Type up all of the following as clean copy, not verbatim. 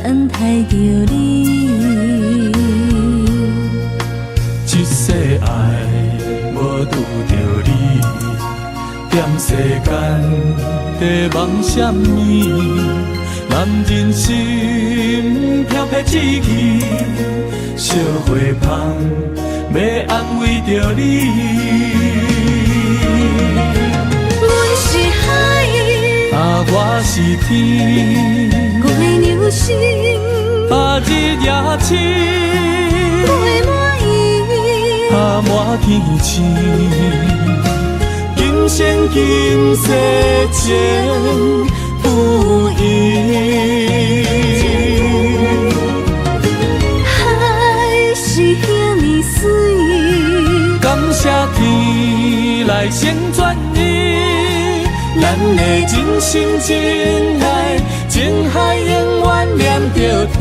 等待着你。一世爱无拄着你，踮世间在梦什么？男人心飘撇志气，烧花香要安慰着你。阮是海，我是天，月流星，日夜深，月满意，满天星。今生今世情不移，海是遐尼水，感谢天来成全你，咱的真心真爱，情海永远念着天。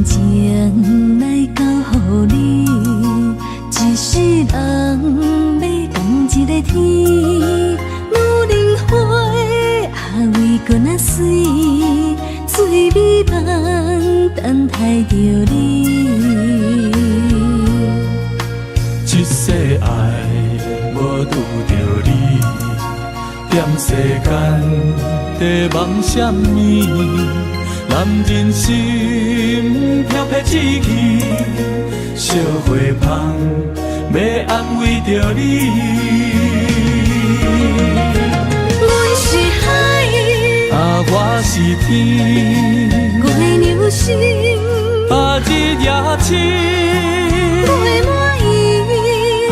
情来交予你，一世人要共一个天。女人花为搁那水，水美梦等待着你。一世爱无拄着你，踮世间在梦什么？男人心飘撇志气，烧花香要安慰着你。阮是海，我是天，月流星，日夜深，月满意，满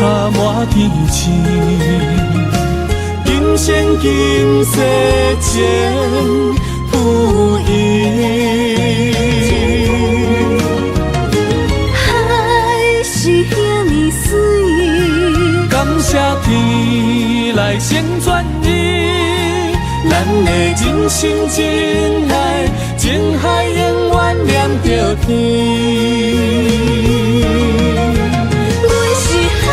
天星。今生今世情不移，海是遐尼水，感谢天来成全你，咱的真心真爱，情海永远念着天。阮是海，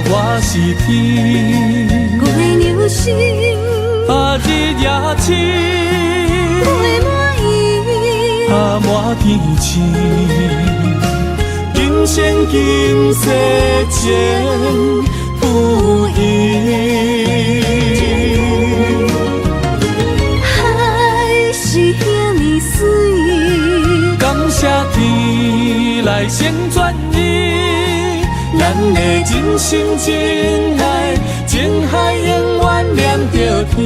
我是天，月流星，日夜深，月满意，满天星。今生今世情不移，海是遐尼水，感谢天来成全你，咱的真心真爱，情海永远念着天。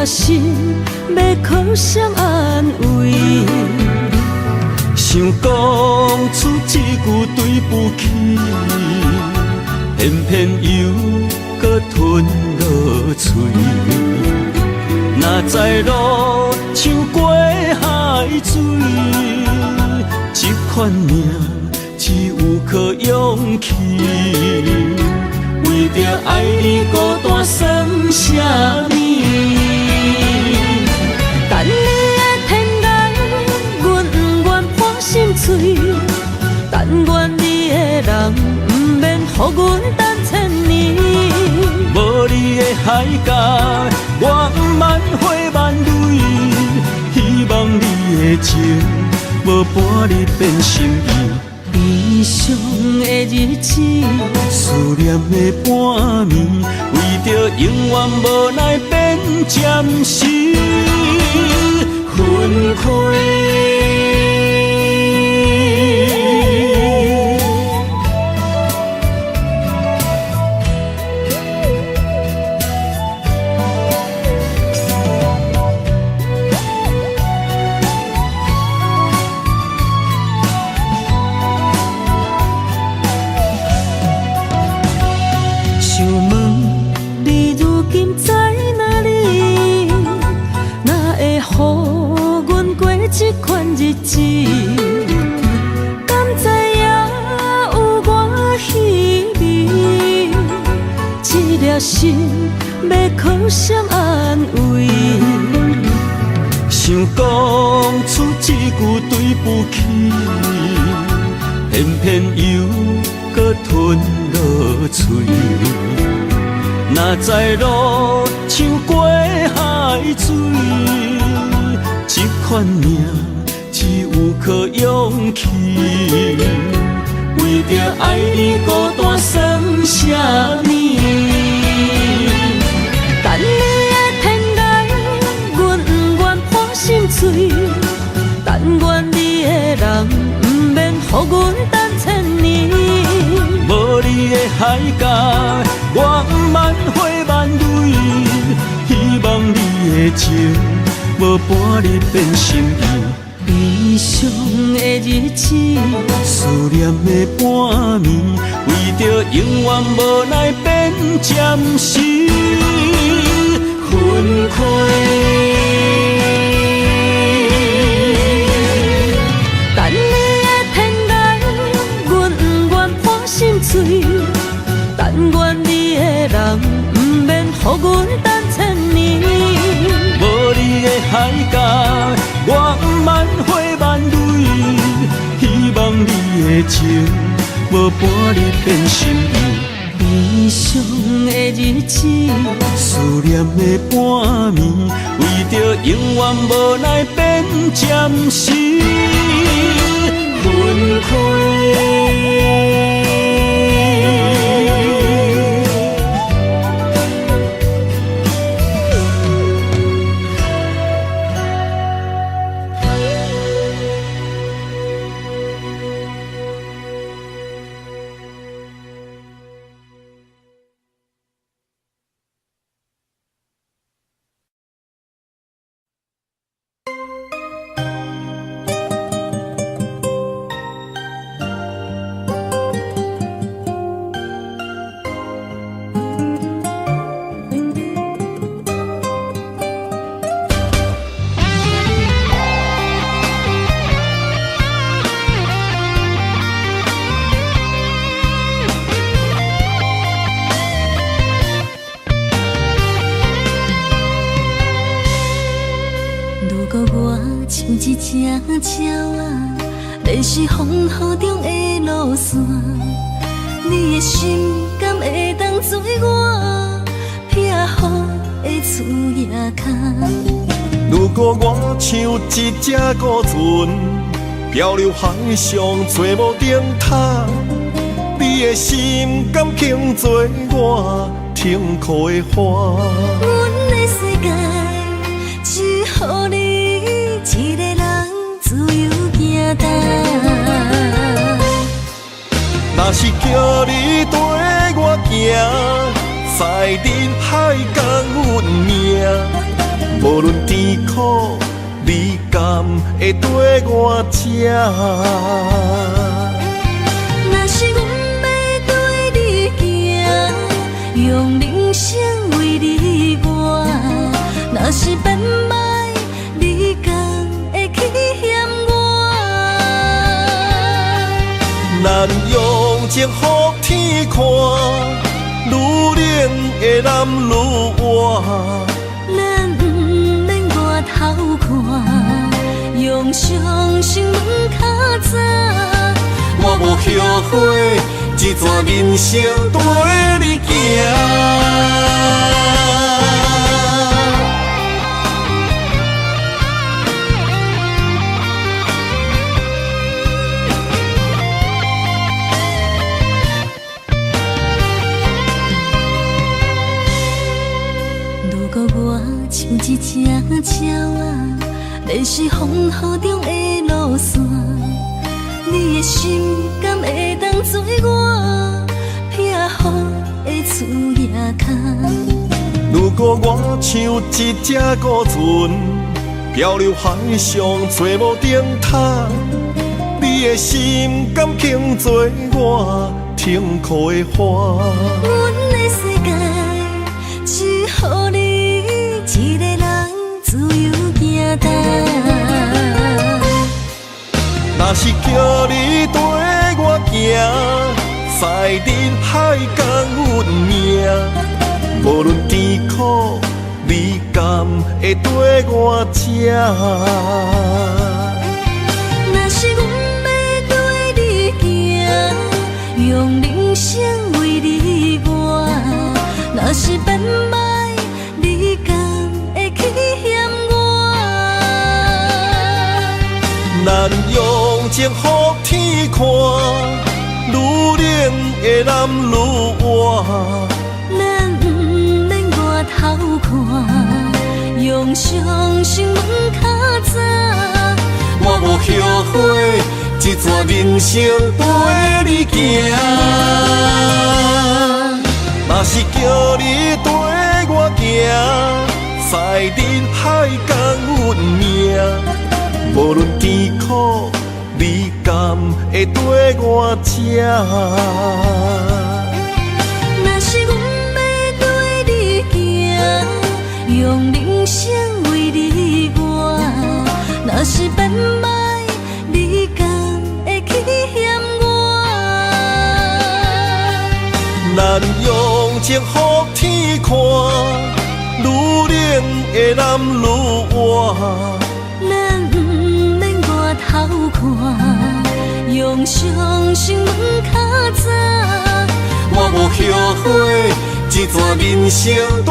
心要靠谁安慰？想讲出一句对不起，偏偏又搁吞落嘴。若知路像过海水，这款命只有靠勇气。为为着爱你孤单算什么？等你的天涯，阮不愿破心碎。但愿你的人，不免予阮等千年。无你的海角，我万花万蕊。希望你的情，无半日变心意。悲伤的日子，思念的半暝，为着永远无奈变暂时分开。想问你如今在哪里？哪会予阮过这款日子？敢知影有我稀微？这粒心要靠谁安慰？想讲出一句对不起，偏偏又搁吞落嘴。若知路像过海水，这款命只有靠勇气。为着爱你孤单算什么？等你的天涯，阮不愿破心碎。但愿你的人，不免予阮等千年。无你的海角，我万花万蕊。希望你的情，无半日变心意。悲伤的日子，思念的半暝，为着永远无奈变暂时分开。等你的天涯，阮不愿破心碎。但愿你的人，不免予阮等千年。无你的海角，我万花万蕊。希望你的情，无半日变心意。悲伤的日子，思念的半暝，为着永远无奈变暂时分开。像一只鸟啊，迷失风雨中的路线。你的心敢会当做我避雨的厝夜空？如果我像一只孤船，漂流海上找无顶塔，你的心敢肯做我停靠的花？阮的世界只予你一个人自由行动。若是叫你跟我行，在人海共阮命，无论甜苦，你敢会跟我吃？若是阮要对你行，用人生为你活。若是变歹，你敢会去嫌我？咱用情予天看，愈冷的男愈活。咱不免外头看，用双心门较早。我无后悔，一段人生跟你行。如果我像一只鸟仔，迷失风雨中的路线，你的心敢会当做我避雨的厝夜空？如果我像一只孤船，漂流海上找无顶塔，你的心敢肯做我停靠的花？阮的世界只予你一个人自由行动。若是叫你跟我行，在人海共运命。无论甜苦，你敢会跟我吃？若是阮要对你行，用人生为你活。若是变歹，你敢会去嫌我？咱用情予天看，愈冷的男愈活。咱不免外头看，用双心门较早。我无后悔，一段人生跟你行。若是叫你跟我行，在人海共运命。无论甜苦，你敢会跟我吃？若是阮要对你行，用人生为你活。若是变歹，你敢会去嫌我？咱用情予天看，愈冷的男愈活。咱不免外头看，用双心门较早。我无后悔，一段人生跟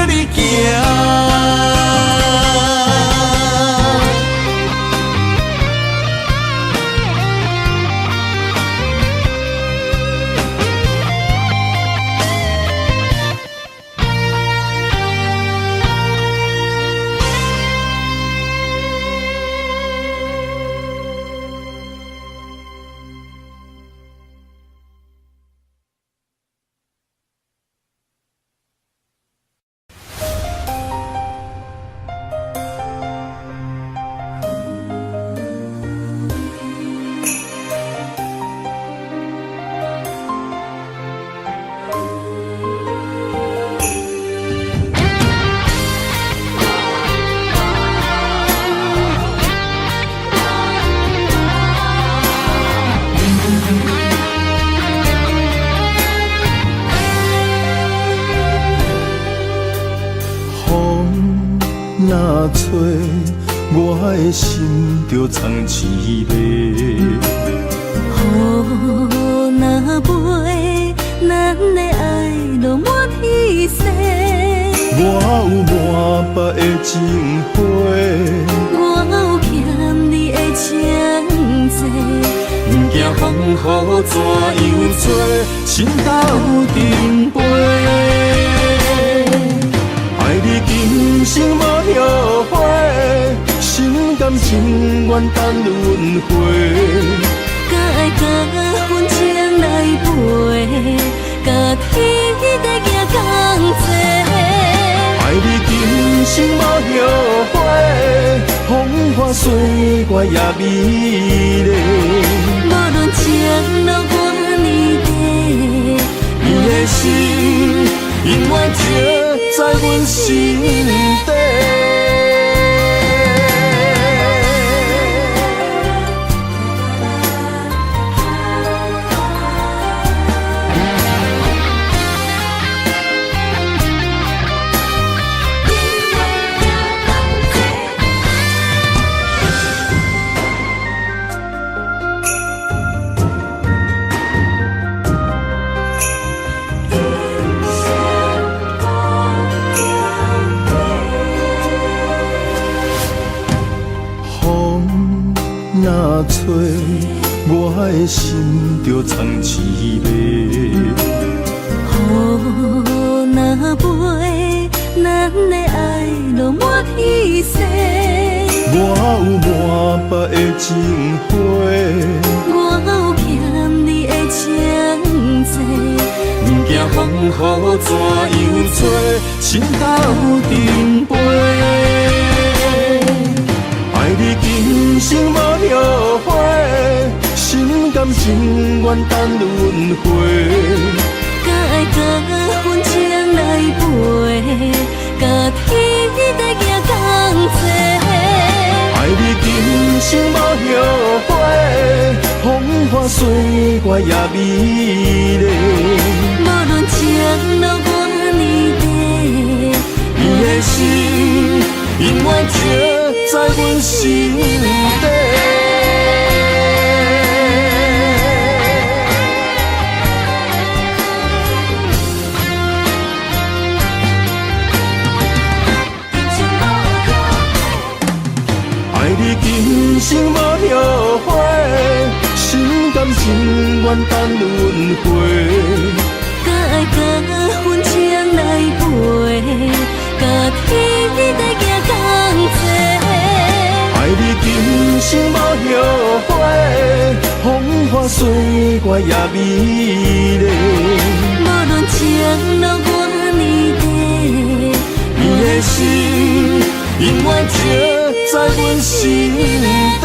你行。若吹，我的心就藏一个。雨若飞，咱的爱就满天星。我有满腹的情花，我有欠你的情债，不惊风雨怎样做，心斗阵飞。爱你今生无后悔，心甘情愿等轮回。甲爱甲阮情来陪，甲天地行同齐。爱你今生无后悔，风花雪月也美丽。无论前路偌呢短，你的心永远刻在阮心底。找，我的心就藏滋味。雨若飞，咱的爱落满天星。我有满腹的情花，我有欠你的情债。不惊风雨怎样吹，心斗阵飞。爱你今生无后悔，心甘情愿等轮回。甲爱甲份情来陪，甲天地行同齐。爱你今生无后悔，风花雪月也美丽。无论情路偌呢短，伊的心永远刻在阮心底。爱你今生无后悔，心甘情愿等轮回。甲爱甲份情来陪，甲天地行同齐。爱你今生无后悔，风花雪月也美丽。无论情路偌呢短，伊的心永远刻在阮心底。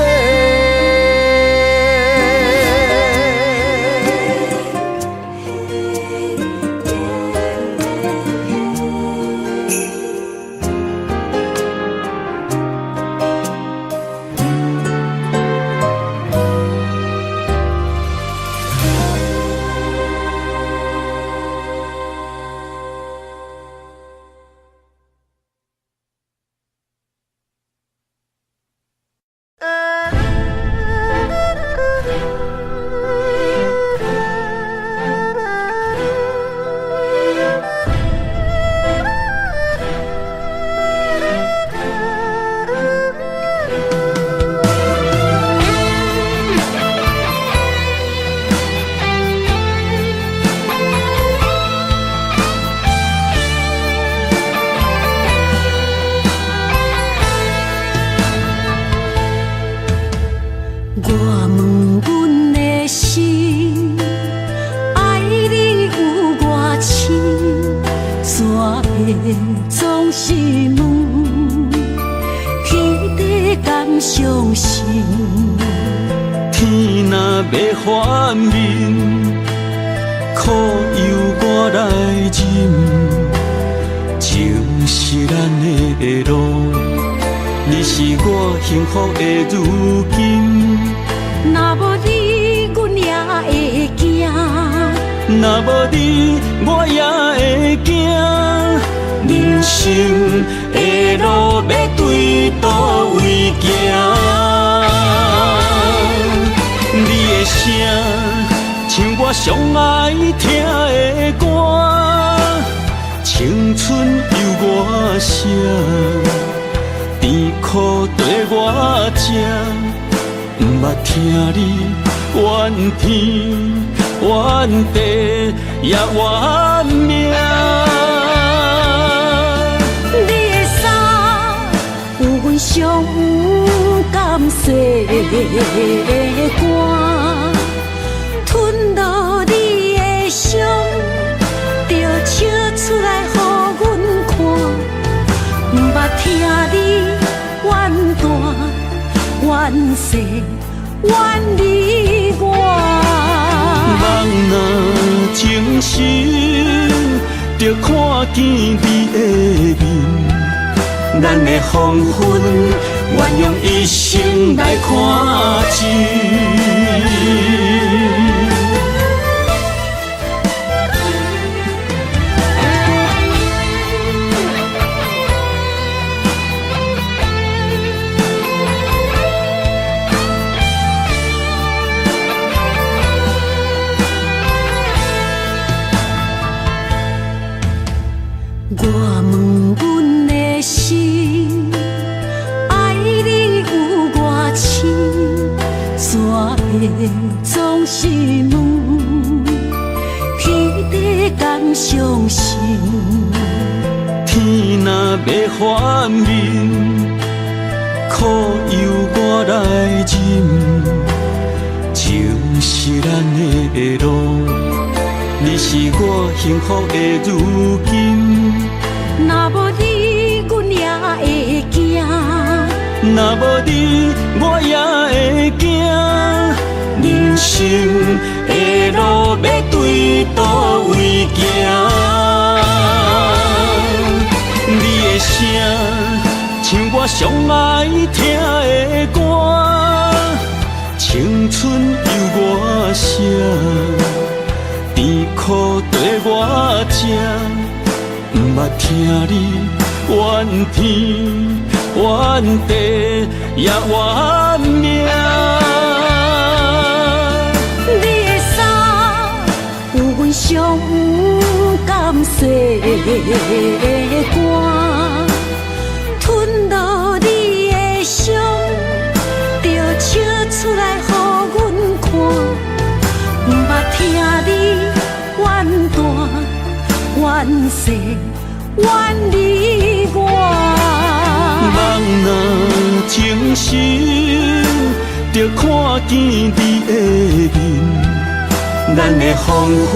我问阮的心，爱你有偌深，怎会总是问，天地敢相信？天若要反面，苦由我来忍，情是咱的路，你是我幸福的如今。若无你，阮也会惊；若无你，我也会惊。人生的路要对倒位行？你的声像我上爱听的歌，青春由我写，甜苦对我吃。毋捌听你怨天怨地也怨命。你的衫有阮上有甘洗的汗，吞落你的伤，就笑出来予阮看。毋捌听你怨大怨世怨你我，梦若情深，就看见你的面，咱的黄昏，愿用一生来看尽。我问阮的心，爱你有偌深，怎伤心。天若要反面，苦由我来忍。情是咱的路，你是我幸福的如今。若无你，阮也会惊；若无你，我也会惊。人生的路要对倒位行？你的声像我上爱听的歌，青春由我写，甜苦对我吃，不捌听你怨天怨地也怨命。你的衫有阮上有甘洗的汗，吞落你的伤，就笑出来予阮看。不捌听你怨大怨细怨离我。人若情深，就看见你的面，咱的黄昏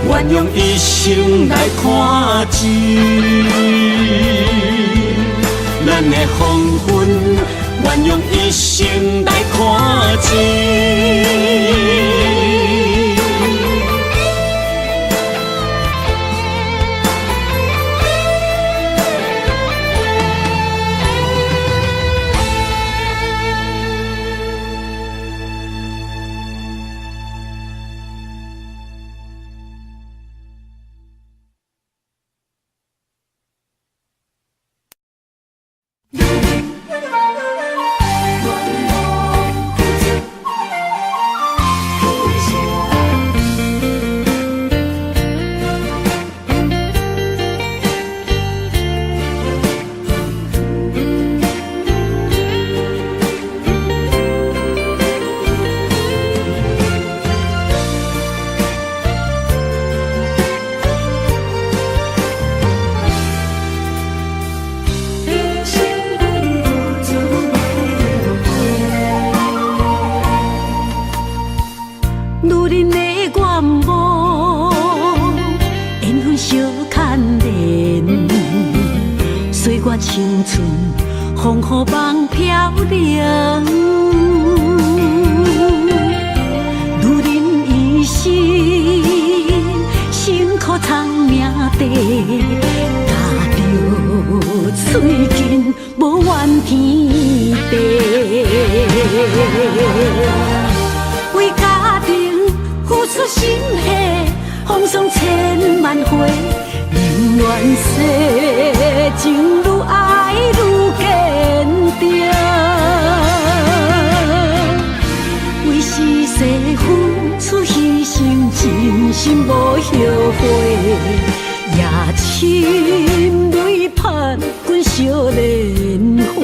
愿用一生来看尽，咱的黄昏愿用一生来看尽。青春风雨梦飘零，如人一生，辛苦苍命地，踏着嘴筋无怨天地，为家庭付出心血，风霜千万回。宁愿世情愈爱愈坚定，为是世付出牺牲，真心无后悔，也深泪盼阮少年花。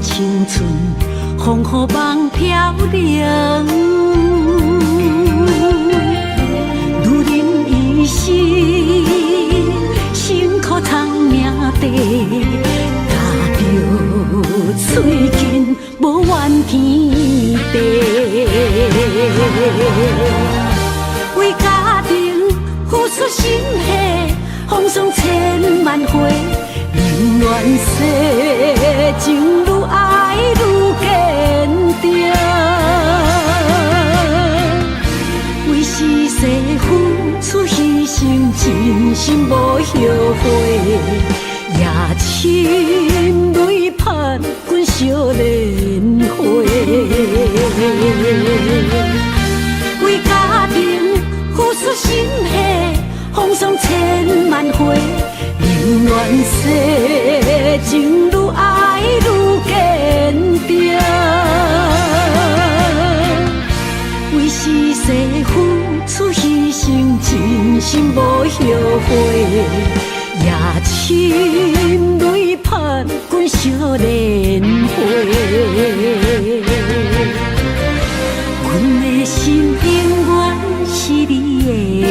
青春风雨梦飘零，如人一生，辛苦苍命地，踏着嘴筋无怨天地，为家庭付出心血，风霜千万回。宁愿世情愈爱愈坚定，为是世付出牺牲，真心无后悔，也深泪盼阮少年花。为家庭付出心血，风霜千万回，永远世情愈爱愈坚定。为是世付出牺牲，真心无后悔。夜深泪盼阮少年花，阮的心永远是你的。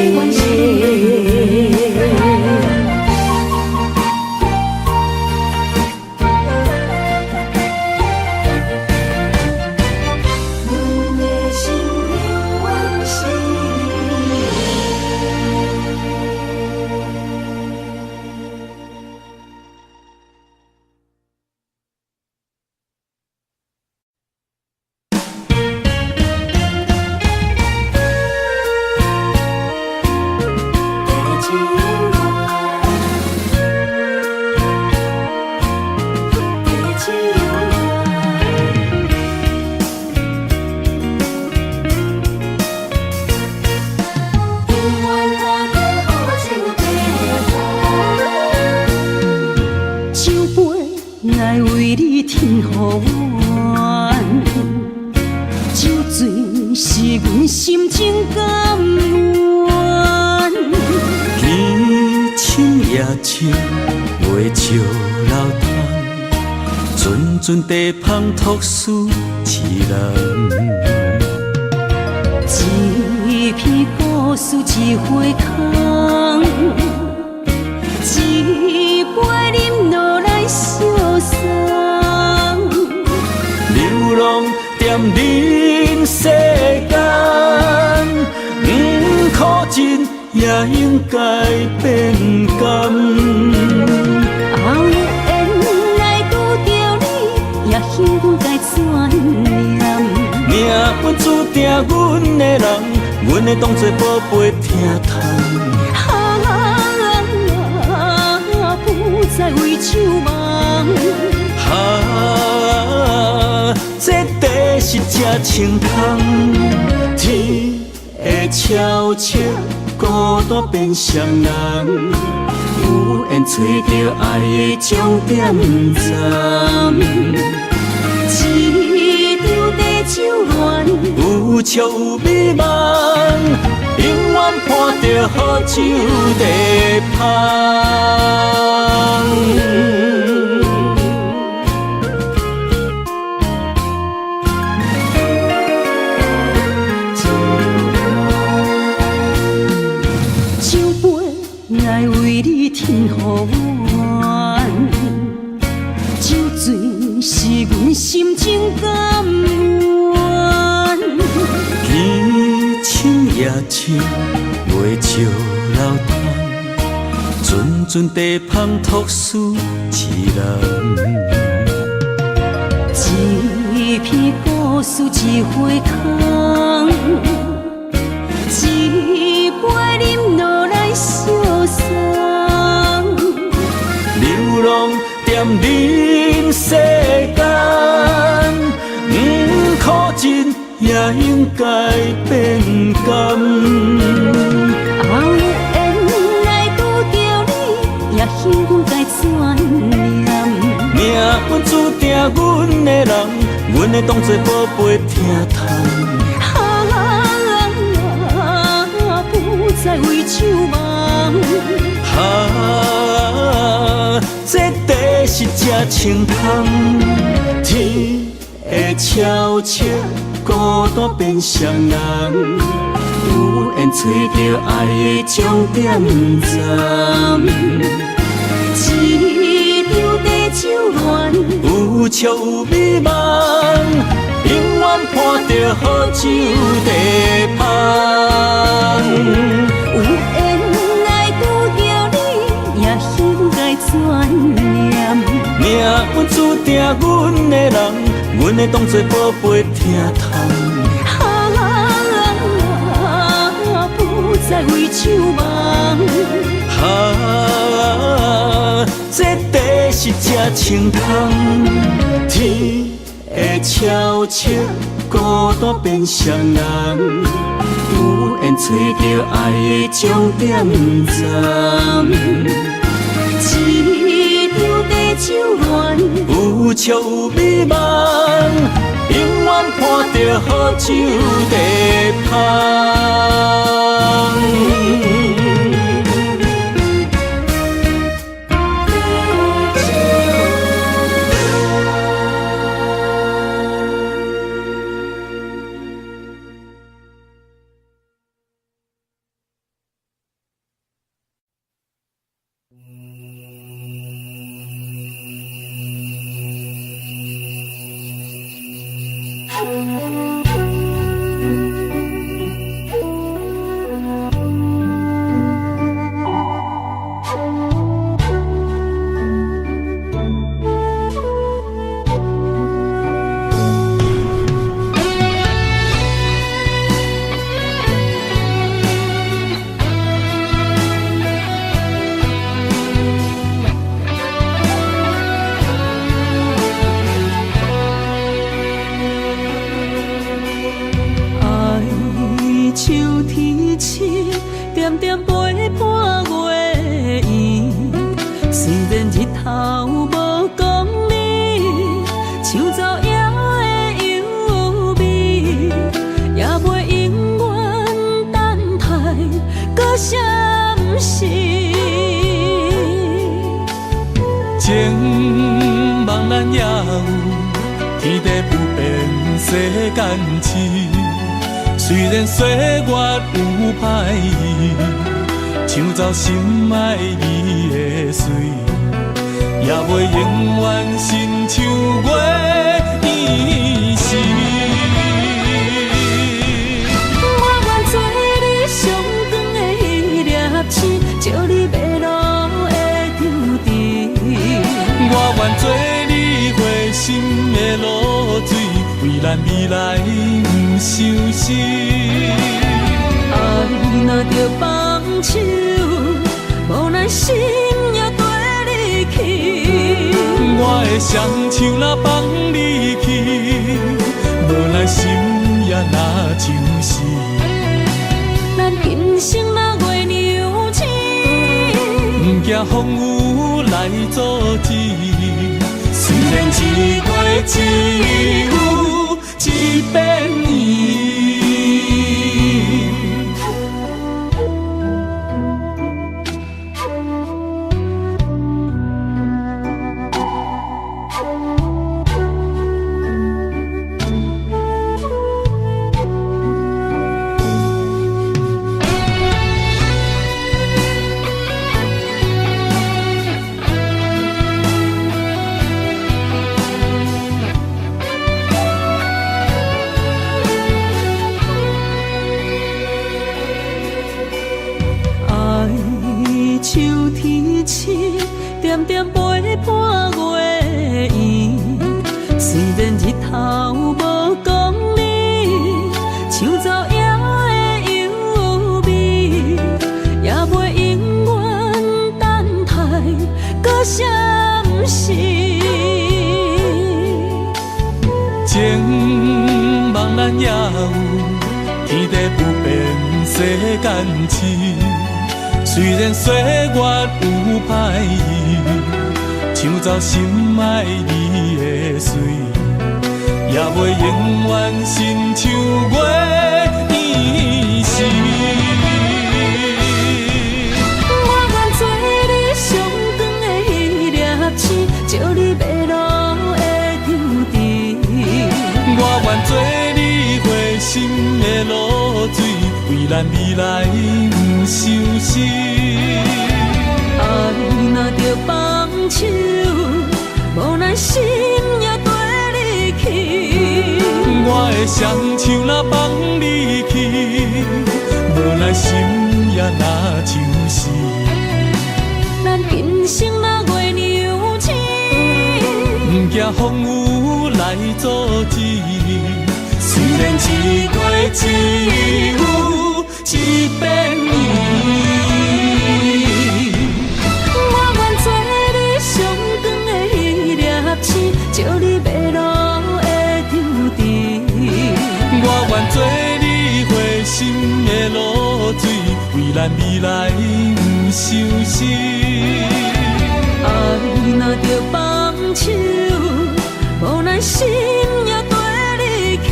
阵地芳托书痴人，一片故事一花空，一杯饮落来相送。流浪踮人世间，苦尽也应该变甘。幸运该怎念？命运注定阮的人，阮会当作宝贝疼痛。不再为酒梦。这地是这青空，天会悄悄孤单变双人。有缘找到爱的终点站。一场地酒恋，有笑有美梦，永远伴着好酒地香。酒杯爱为你添予暖，酒醉是阮心情甘愿。天青夜深，袂笑流淌，阵阵地芳托书痴人。一片故事一花空，一杯饮落来相送。流浪踮人世间，苦尽也应该变甘。后缘来拄着你，也幸运该怎念？命运注定阮的人，阮会当作宝贝疼痛。不再为酒梦。这地是这青空，天会悄悄孤单变双人。有缘找到爱的终点站。一场地酒恋，有笑有美梦，永远伴着好酒地香。有缘来拄着你，也幸该怎念？命运注定阮的人，阮会当作宝贝疼痛。不再为酒梦。这地是这青汤，天会悄悄孤单变双人，有缘找到爱的终点站。一张地酒暖，有笑有美梦，永远伴着好酒地香。情茫然也有天地不变世间事，虽然岁月有歹意，抢走心爱伊的水，也袂永远亲像月伊是。我愿做你上长的迄粒星，照你迷路的抽屉。我愿做你回心的露水，为咱未来不伤心。爱若着放手，无咱心也跟你去。我的双手若放你去，无咱心也若像是。咱今生若月娘星，不惊风雨来阻止。虽然一月只有一遍伊。秋天起，点点陪伴月圆。虽然日头无讲你，抢走夜的幽味，也袂永远等待，搁啥不是？情茫然也有天地不变世间事。虽然岁月有歹意，抢走心爱你的水，也袂永远亲像月伊是。我愿做你上长的迄粒星，照你迷路的抽屉。我愿做你回心的露水，为咱未来不伤心。爱若着放手，无咱心也跟你去。我的双手若放你去，无咱心也若像是。咱今生若月娘星，不惊风雨来阻止。虽然一月只有一遍伊。我愿做你星，借你迷路的抽屉。我愿做你回心的露水，为咱未来不相思。爱若着放手，无咱心也跟你去。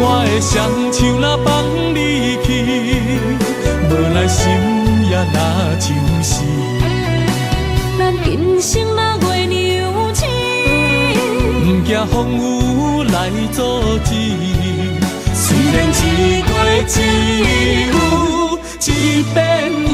我的双手若放你去，无咱心也若像是。咱今生若月娘星，不惊风雨来阻止。虽然一过一有一变伊。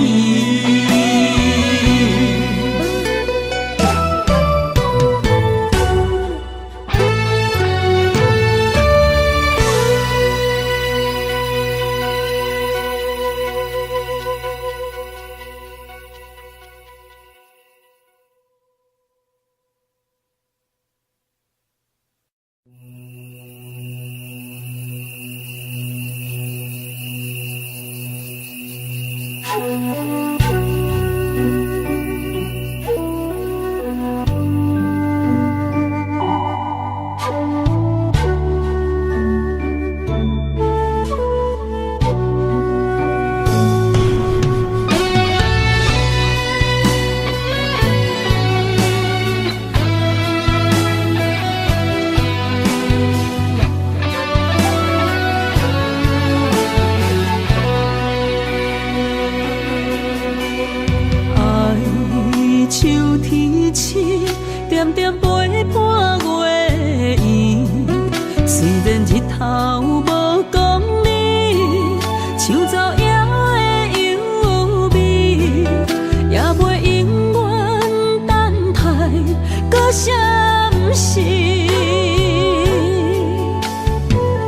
点点陪伴月圆，虽然日头无讲你，像走野的优美，也袂永远等待，搁啥不是？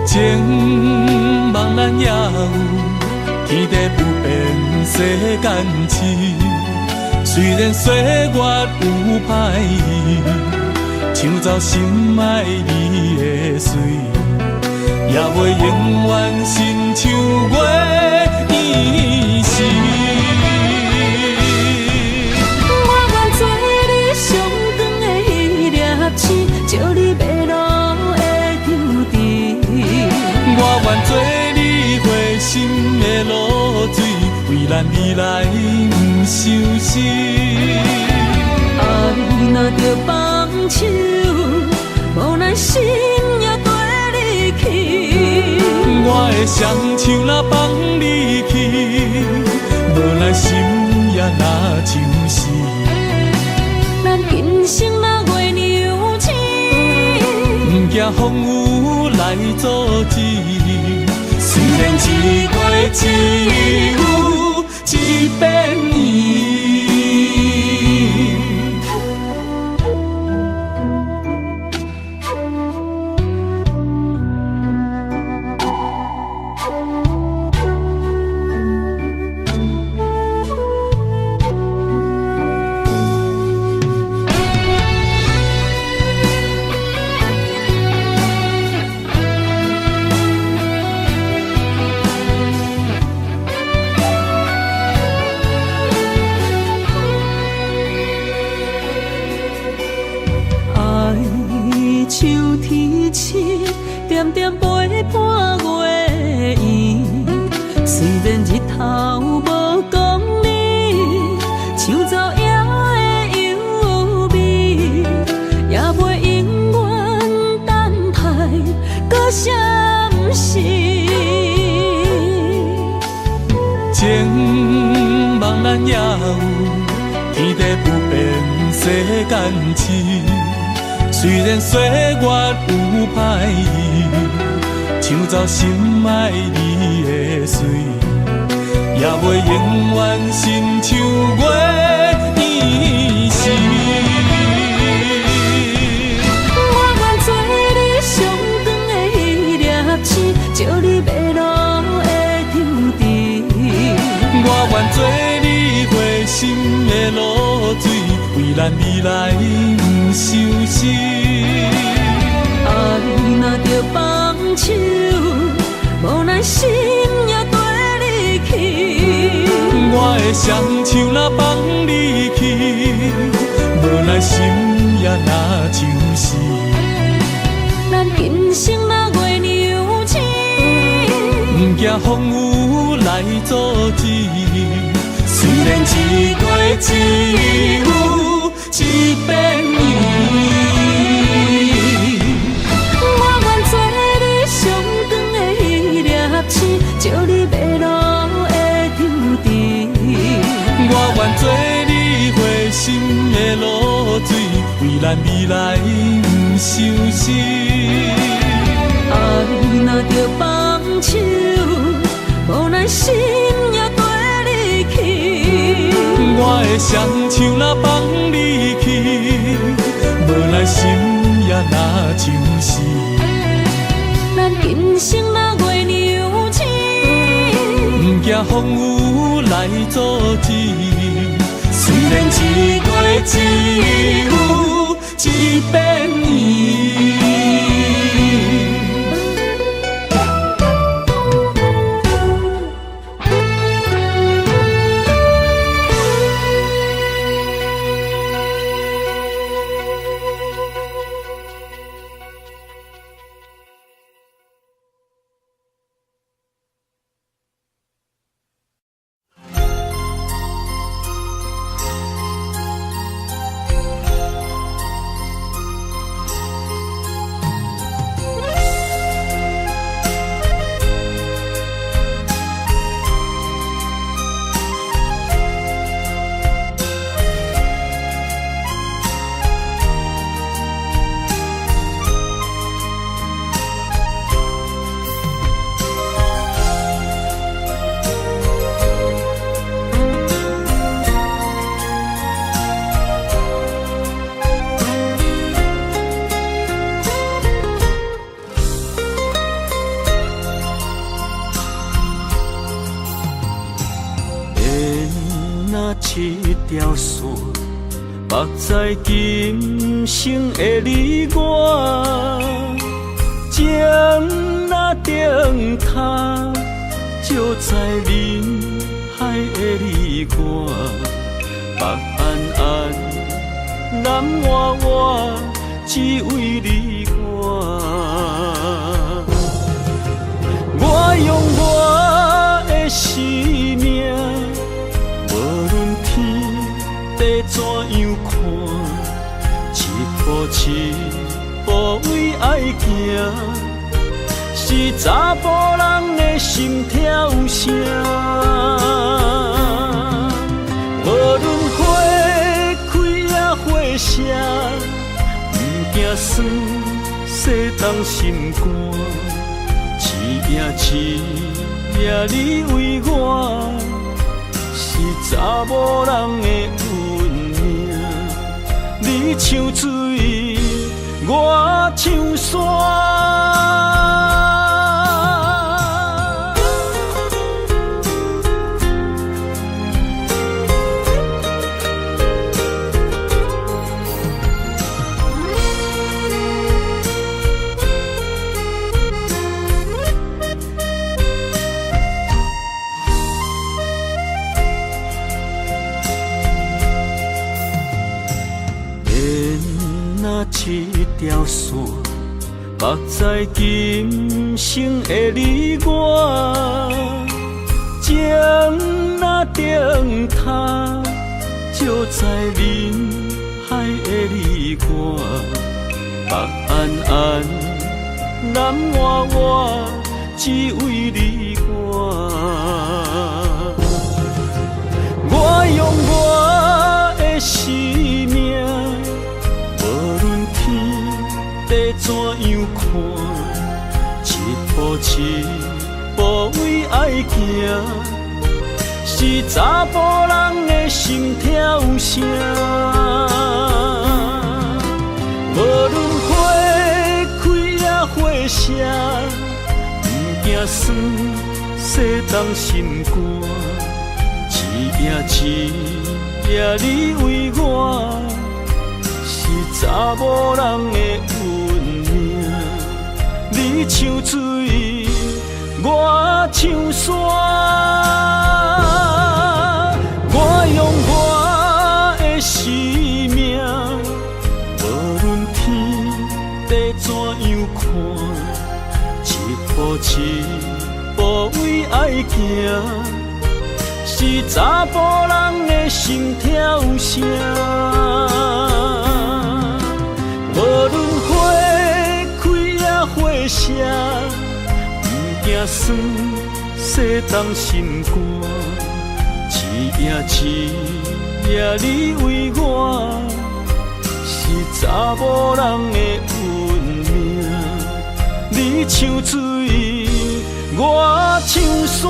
情茫然也有，天地不变，世间痴。虽然岁月有歹意，抢走心爱你的水，也袂永远亲像月圆时。我愿做你上长的迄粒星，借你迷路的抽屉。我愿做你回心的露水，为咱未来不相思。爱若着放手，无咱心也跟你去。我的双手若放你去，无咱心也若像是。咱今生若月娘星，不惊风雨来阻止。虽然一过一有一变伊。手提起，点点陪伴月圆。虽然日头无讲你，像走野的优美，也袂永远等待，搁啥不是？情茫然也有，天地不变，世间痴。虽然岁月有歹意，抢走心爱你的水，也袂永远亲像月圆时。我愿做你上长的迄粒星，借你迷路的抽屉。我愿做你回心的露水，为咱未来不相思。爱若着放手，无咱心也跟你去。我的双手若放你去，无咱心也若像是。咱今生若月娘星，不惊风雨来阻止。虽然一月只有一遍伊，我愿做你上长的迄粒星，照你迷路的注定。我愿做你回心的露水，为咱未来不伤心。爱若着放手，无咱心也跟你去。我的双手若放你去，无咱心也若像是。咱今生若月娘星，不惊风雨来阻止。虽然一月只有一遍伊。一条线，目在今生的你我，情若灯塔，照在人海的你我，北安安，南弯弯，只为你我。我用我的生命。地怎样看？一步一步为爱行，是查甫人的心跳声。无论花开也花谢，不惊酸洗动心肝。一夜你为我。是查某人的运命，你像水，我像山。一条线，目在今生的你我，情若灯塔，照在人海的你我，北安安，南弯弯，只为你我。我用我的生命。地怎样看？一步一步为爱行，是查甫人的心跳声。无论花开也花谢，不惊酸洗动心肝。一夜你为我。查某人的运命，你像水，我像山。我用我的生命，无怎样看？一步一步为爱行，是查甫人的心跳声。无论花开也花谢，不惊酸洗冻心肝。一夜一夜你为我，是查某人的运命。你像水，我像山。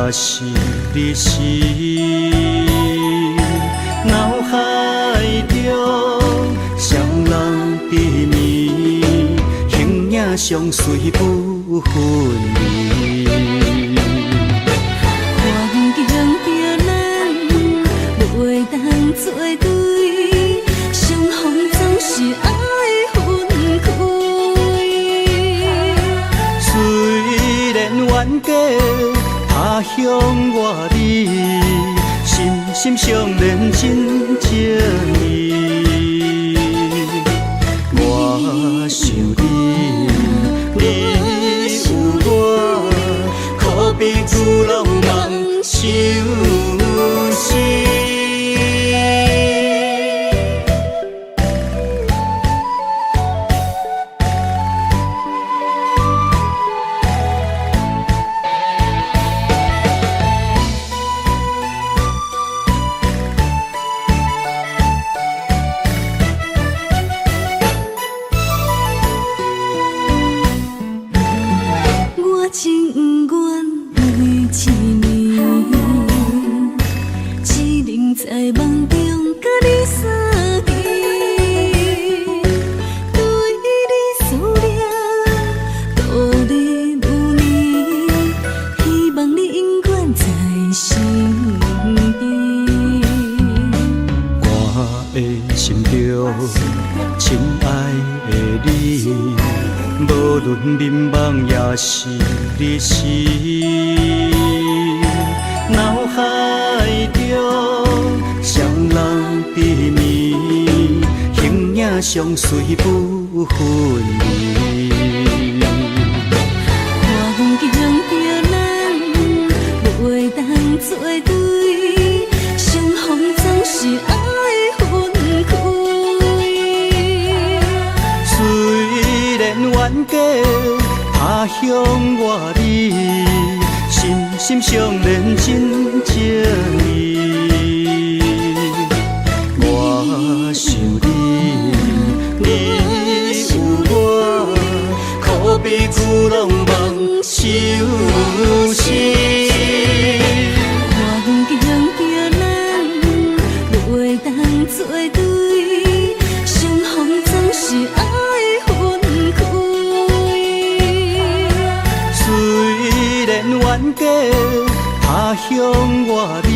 是你是脑海中双人缠绵，形影相随不分离。环境着咱袂当作对，相逢总是爱分开。虽然冤家他乡外里，心心相连真情意。我想你，你有我，可比旧浪漫相思。眠梦也是你是脑海中双人缠绵，形影相随不分离。环境着咱袂当作对，相逢总是爱分开。虽然冤家他乡外里，心心相连真情意。我想你，你有我，可比旧浪漫相思。环境着咱袂当作对，相逢总是爱分开。虽然冤家他乡外里，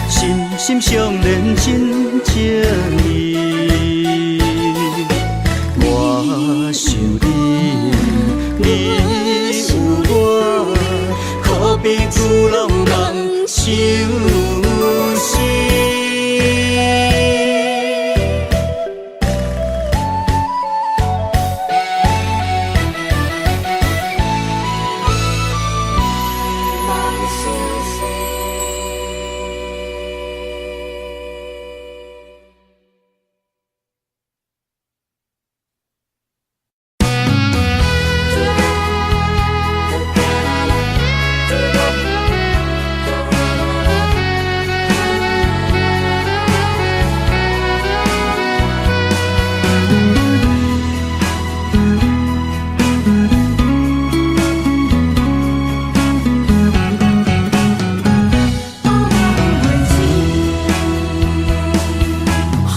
心心相连真情意。我想你，你有我，可比旧浪漫相思。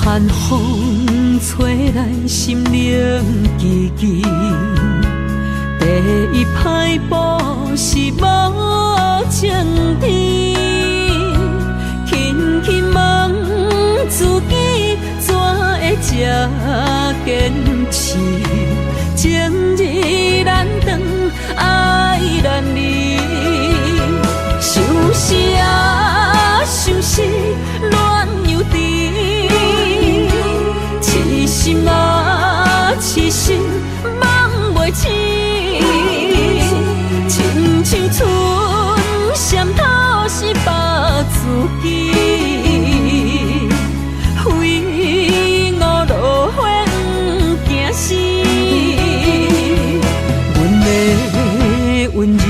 寒风吹来，心灵寂寂。第一摆步是无情天，轻轻问自己，怎会这坚持？情义难断，爱难离，相思啊，相思恋又甜。痴心啊，痴心梦袂醒，亲像春闪透是百自己，飞蛾落花不惊死。阮的温柔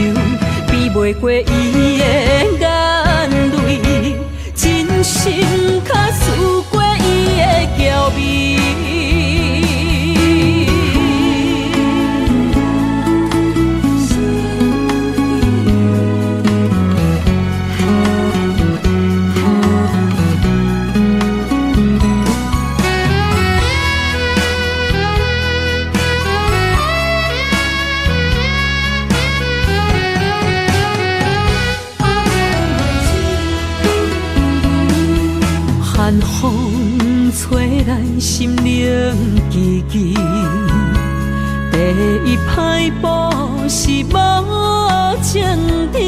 比袂过伊的眼泪，真心较输过伊的娇媚。寒风吹来，心灵寂寂。第一摆步是无情天，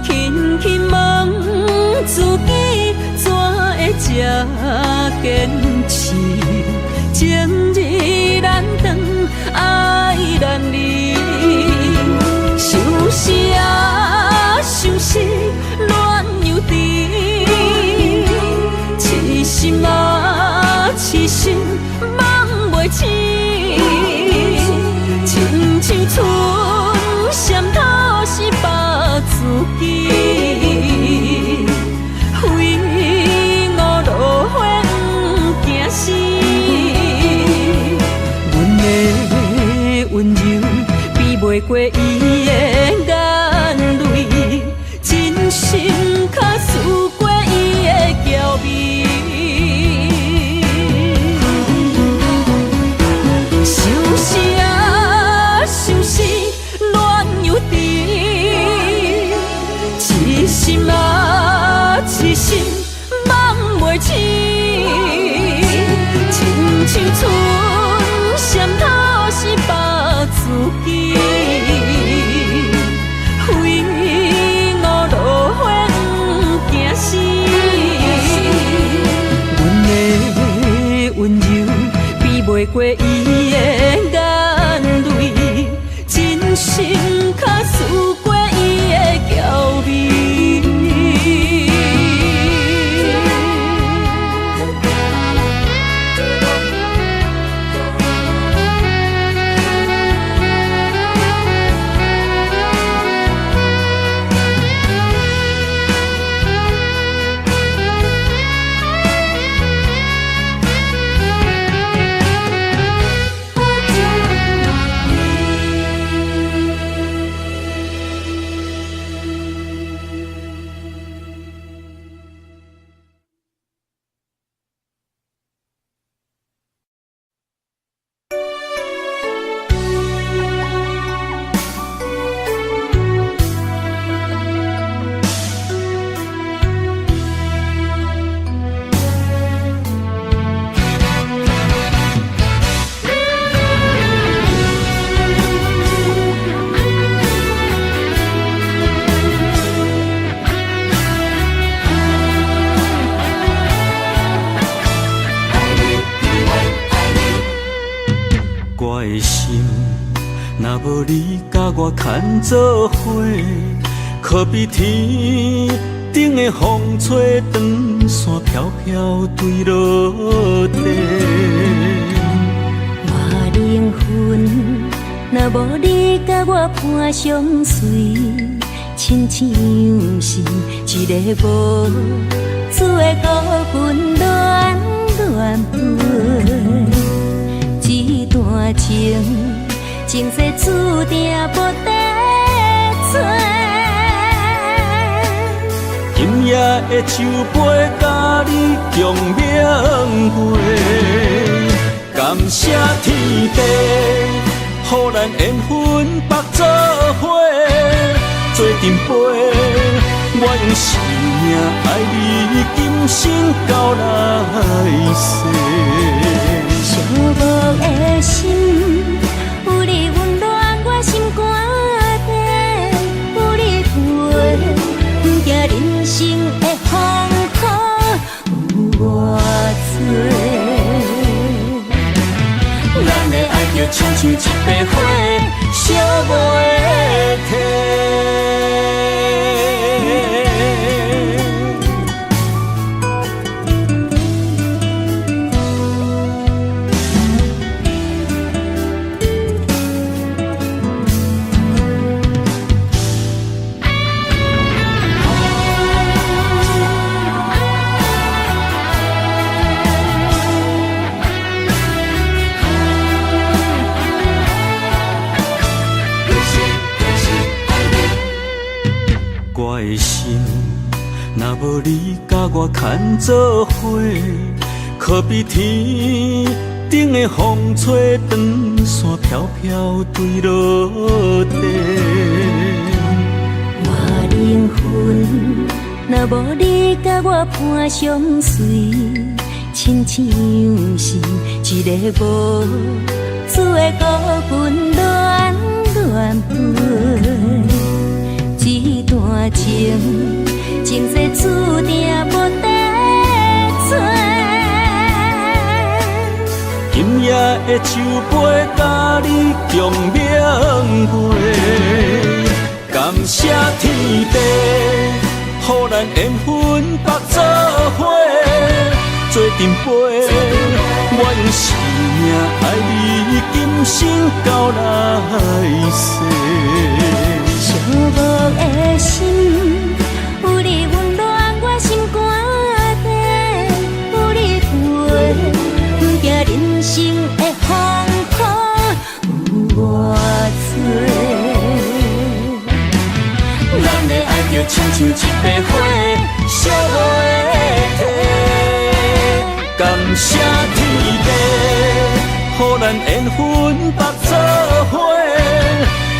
轻轻问自己，怎会这坚持？情义难断，爱难离，相思啊，相思恋又甜。痴心啊，痴心梦袂醒，亲像春闪透是百自己，飞蛾落花不惊死。阮的温柔比袂过伊的眼泪，真心较输过伊的娇媚。相思啊，相思恋又甜，痴心啊，痴心梦袂醒，亲像春闪透是百自己，飞蛾落花不惊死。阮的温柔比袂过伊的眼泪，真心较输过伊的娇媚。若无你甲我牵做伙，可比天顶的风吹长线飘飘坠落地。我灵魂若无你甲我伴相随，亲像是一个无主的孤魂乱乱飞。这段情，前世注定无得找。今夜的酒杯，甲你共鸣过。感谢天地，予咱缘分绑做伙，做阵陪。我用生命爱你，今生到来世。寂寞的心，有你温暖我心肝底，有你陪，不惊人生的风雨有偌多。咱的爱就亲像一杯火，烧袂停。我的心，若无你甲我牵做伙，可比天顶的风吹长线飘飘坠落地。我灵魂若无你甲我伴相随，亲像是一个无主的孤魂乱乱飞。这段情，前世注定无得找。今夜的酒杯，甲你共鸣过。感谢天地，予咱缘分绑做伙，做阵陪。我用生命爱你，今生到来世。寂寞的心，有你温暖我心肝底，有你陪，不惊人生的风雨有偌多。咱的爱就亲像一杯火，烧袂停。感谢天地，予咱缘分绑做伙，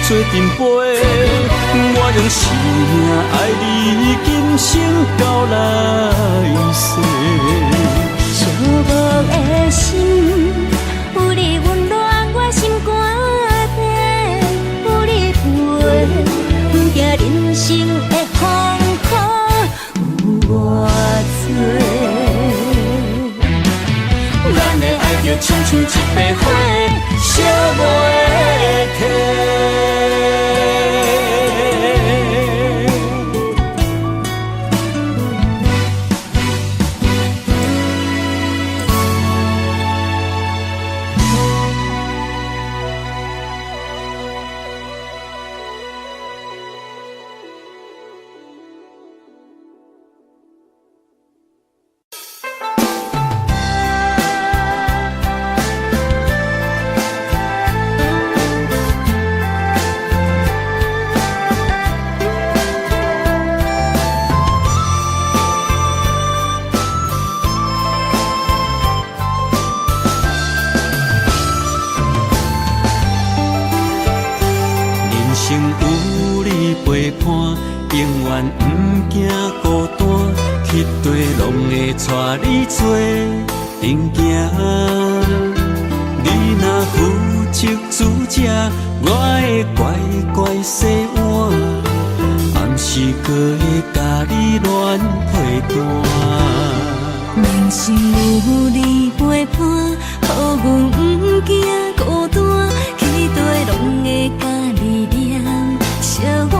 做阵陪。我用生命爱你，今生到来世。寂寞的心，有你温暖我心肝底，有你陪，不惊人生的风雨有偌多。咱的爱就亲像一杯火，烧袂停。永远不惊孤单，迄地拢会带你做阵行。你若负责主者，我会乖乖洗碗，暗时搁会甲你乱配单。人生有你陪伴，予阮不惊孤单，迄地拢会甲惜我，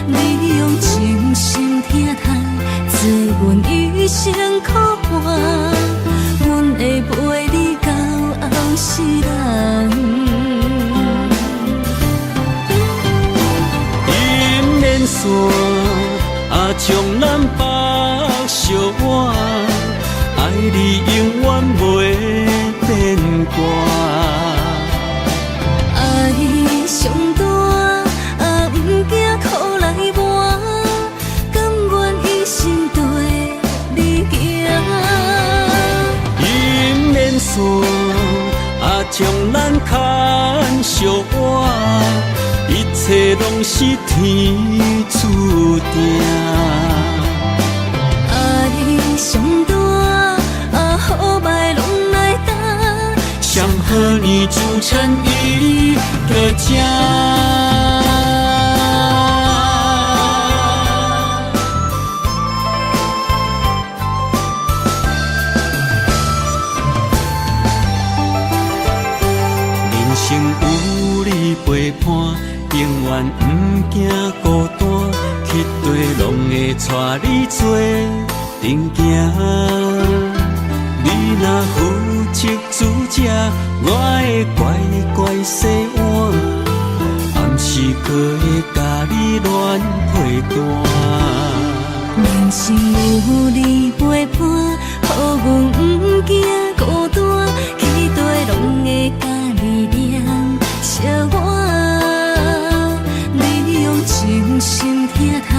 你用真心疼痛做阮一生苦伴，阮会陪你到后世人。银莲线将咱绑相偎，爱你永远袂变卦。上大不惊苦来磨，甘愿一生对你行。银莲线将咱牵相偎，一切拢是天注定。爱上大好歹拢来担，想和你组成一个家。人生有你陪伴，永远不惊孤单，去地拢会带你做阵行。你若负责煮食，我会乖乖洗碗，暗时搁会甲你暖被单。人生有你陪伴，予阮不惊孤单，去地拢会甲你念惜我。你用真心疼痛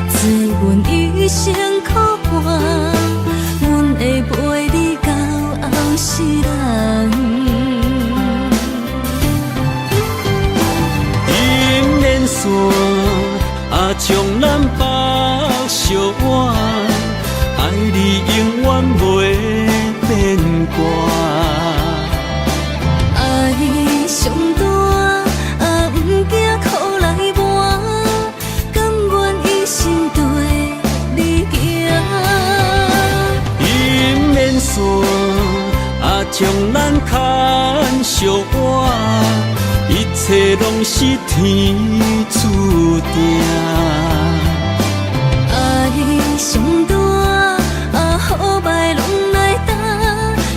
做阮一生苦伴，阮会陪你到后世人。银莲线将咱绑相偎，爱你永远袂变卦。爱上大不惊苦来磨，甘愿一生对你行。银莲线将咱牵相偎，一切拢是天注定。爱上大好歹拢来担，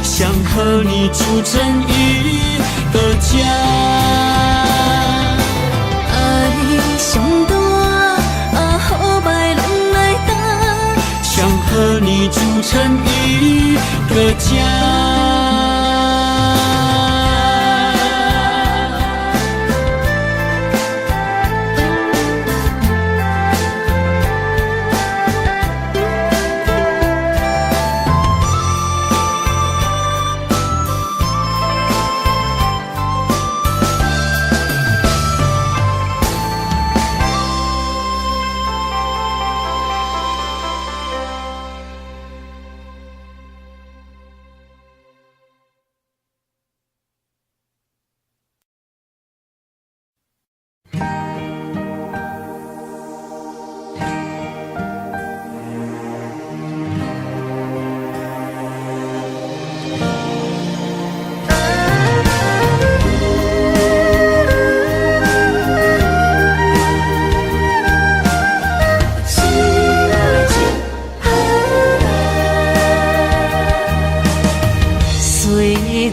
想和你组成一个家。爱上大好歹拢来担，想和你组成一个家。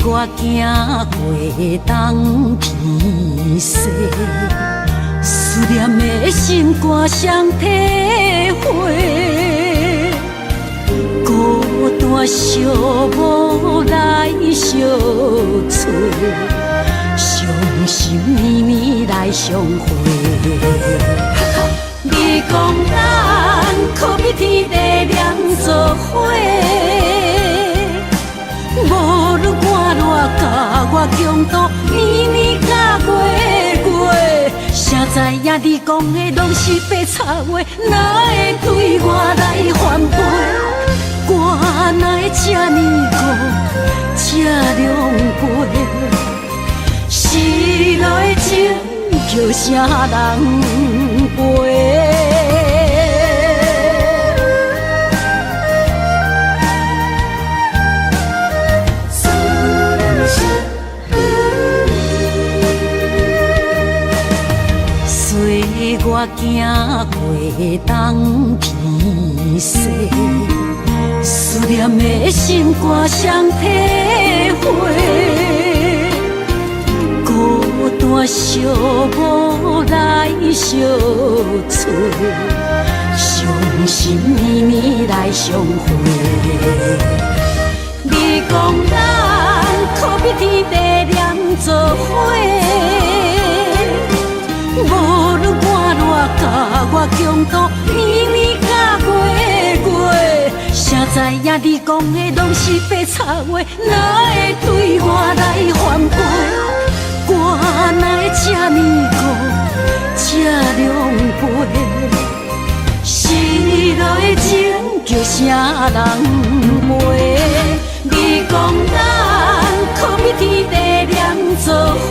我行过东偏西，思念的心肝双体会，孤单寂寞来相找，伤心绵绵来相会。你讲咱可比天地两作伙，无论我偌甲我强度，年年甲月月，谁知影你讲的拢是白插话，哪会对我来反背？我哪会这呢孤，这狼狽？失落的情叫啥人陪？我行过东偏西，思念的心肝双体会，孤单寂寞来相找，伤心绵绵来相会。你讲咱可比天地念做伙，无论寒热甲我强度，年年甲月，谁知影你讲的拢是白插话，哪会对我来反背？我哪会这呢孤，这凉杯？失落的情叫啥人陪？你讲咱可比天地念做伙，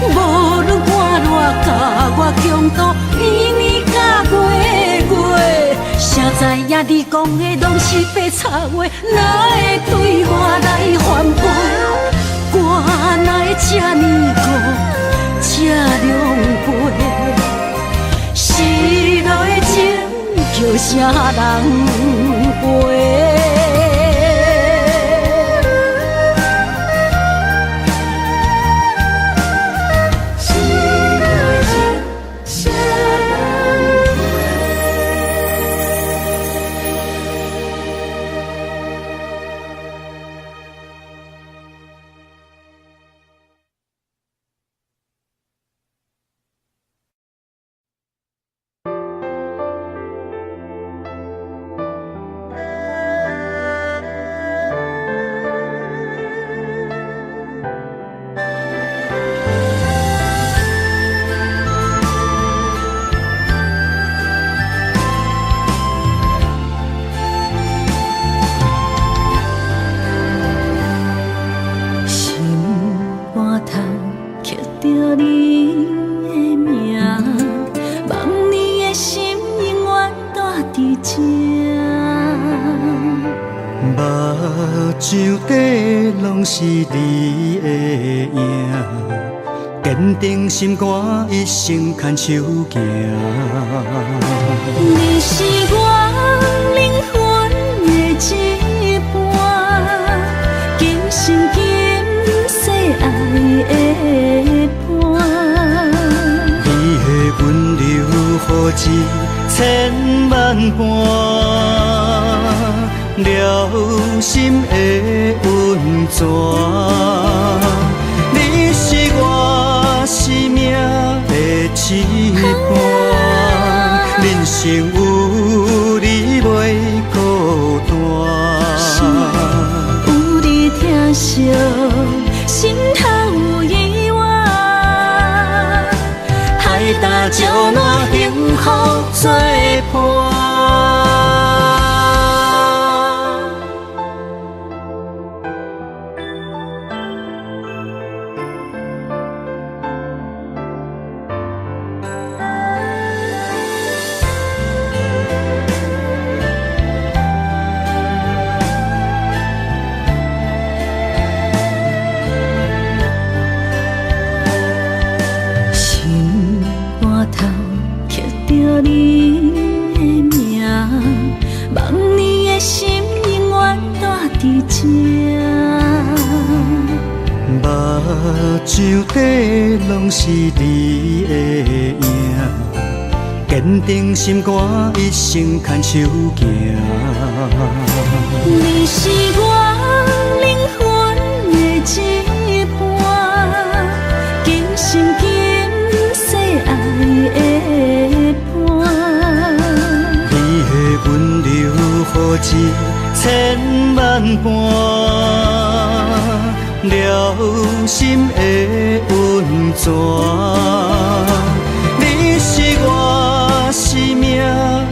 无论寒热甲我强度，年年甲月，谁知影你讲的拢是白插话，哪会对我来反背？我哪会这呢孤，这凉杯？失落的情叫啥人陪？是你的影，坚定心肝，一生牵手行。你是我灵魂的一半，今生今世爱的伴。你的温柔何止千万般，了心的温泉。你是我生命的一半，人生有你袂孤单。有你疼惜，心头有意外，海大石烂，幸福作伴。目睭底拢是你的影，坚定心肝，一生牵手行。你是我灵魂的一半，今生今世爱的伴。你的温柔何止千万般，了心的温泉。你是我生命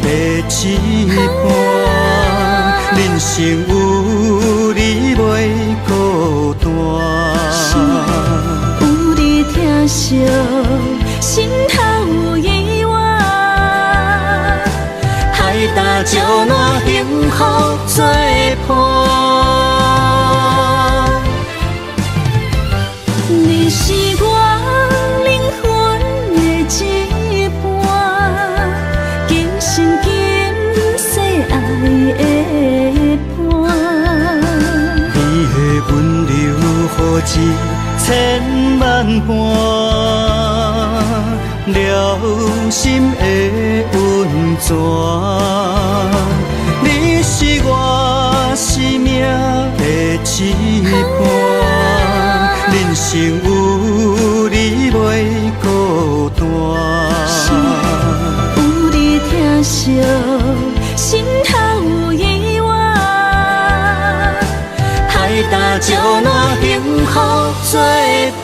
的一半，人生有你袂孤单。有你疼惜，心头有意外，海大石烂，幸福作伴。你是我灵魂一千万般，了心的温泉。你是我生命的一半，人生有你袂孤单。有你疼惜，心头有意外，海大石烂，幸福作伴。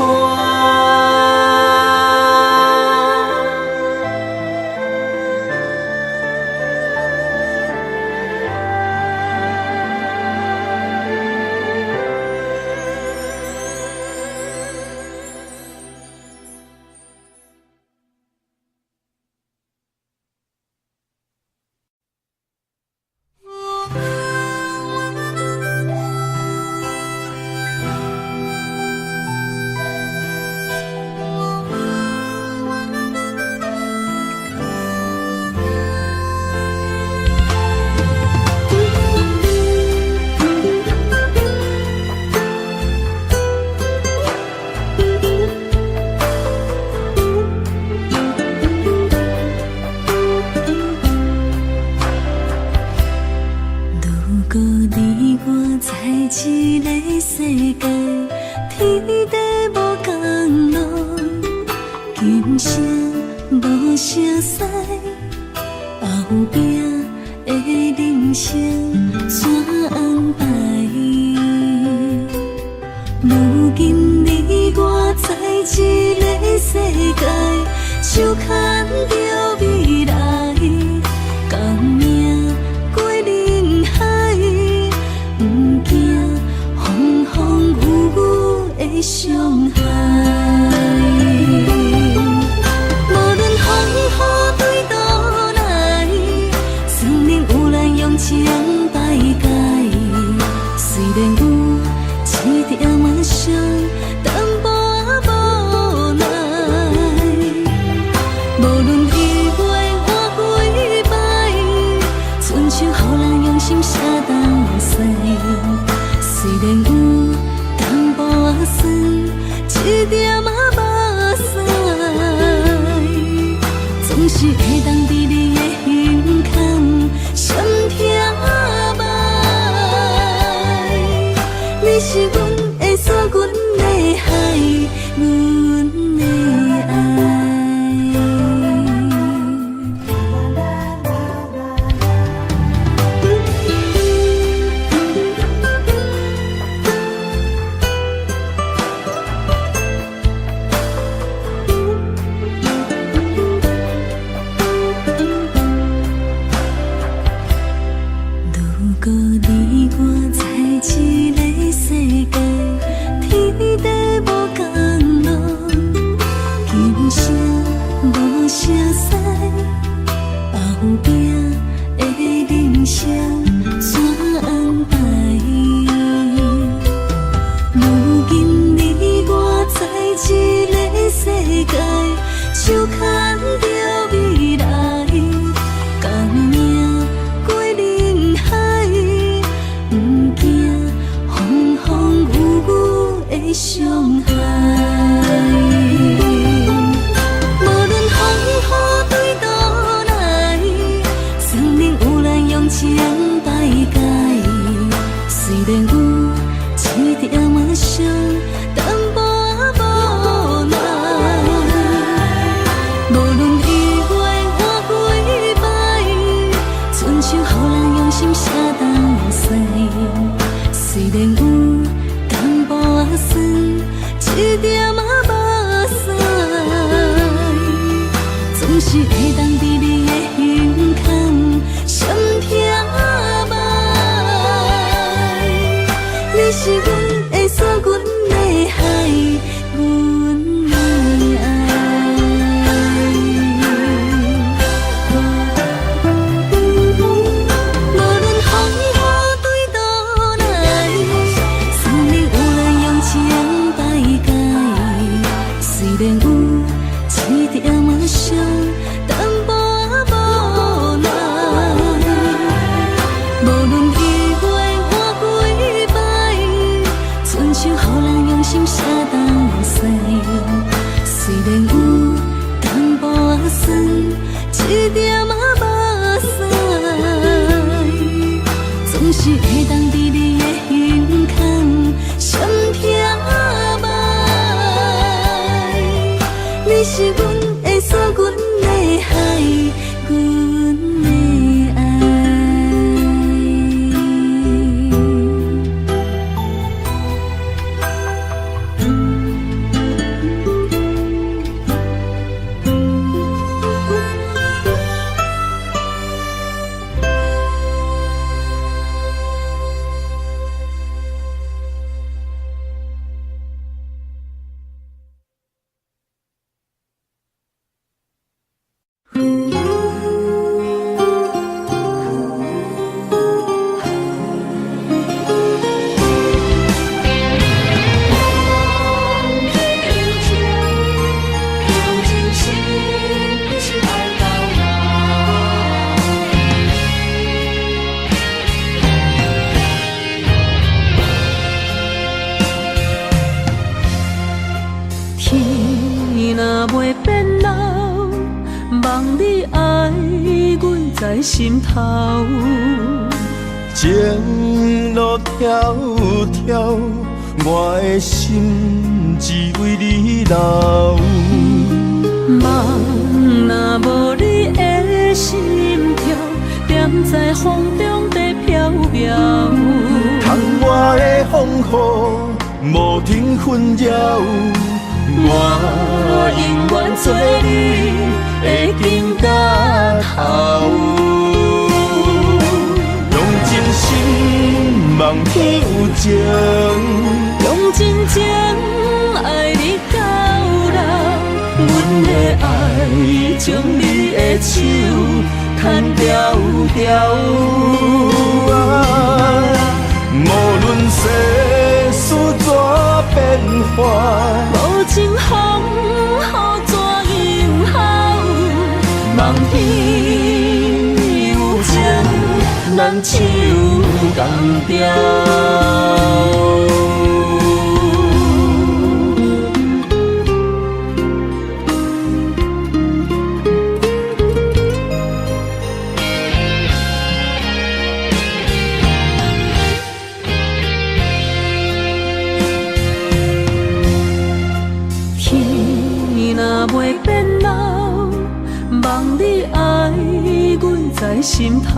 无论机会我几摆，亲像予人用心写在心头。情路迢迢，我的心只为你留。梦若无你的心跳，点在风中在飘飘。窗外的风雨无停纷扰，我永远做你的根甲头。用真心望天有情，用真情爱你到老。阮的爱将你的手牵条条。无论世事怎变化，无情风雨怎样好，梦天有情，咱手共调。袂变老，望你爱阮在心头。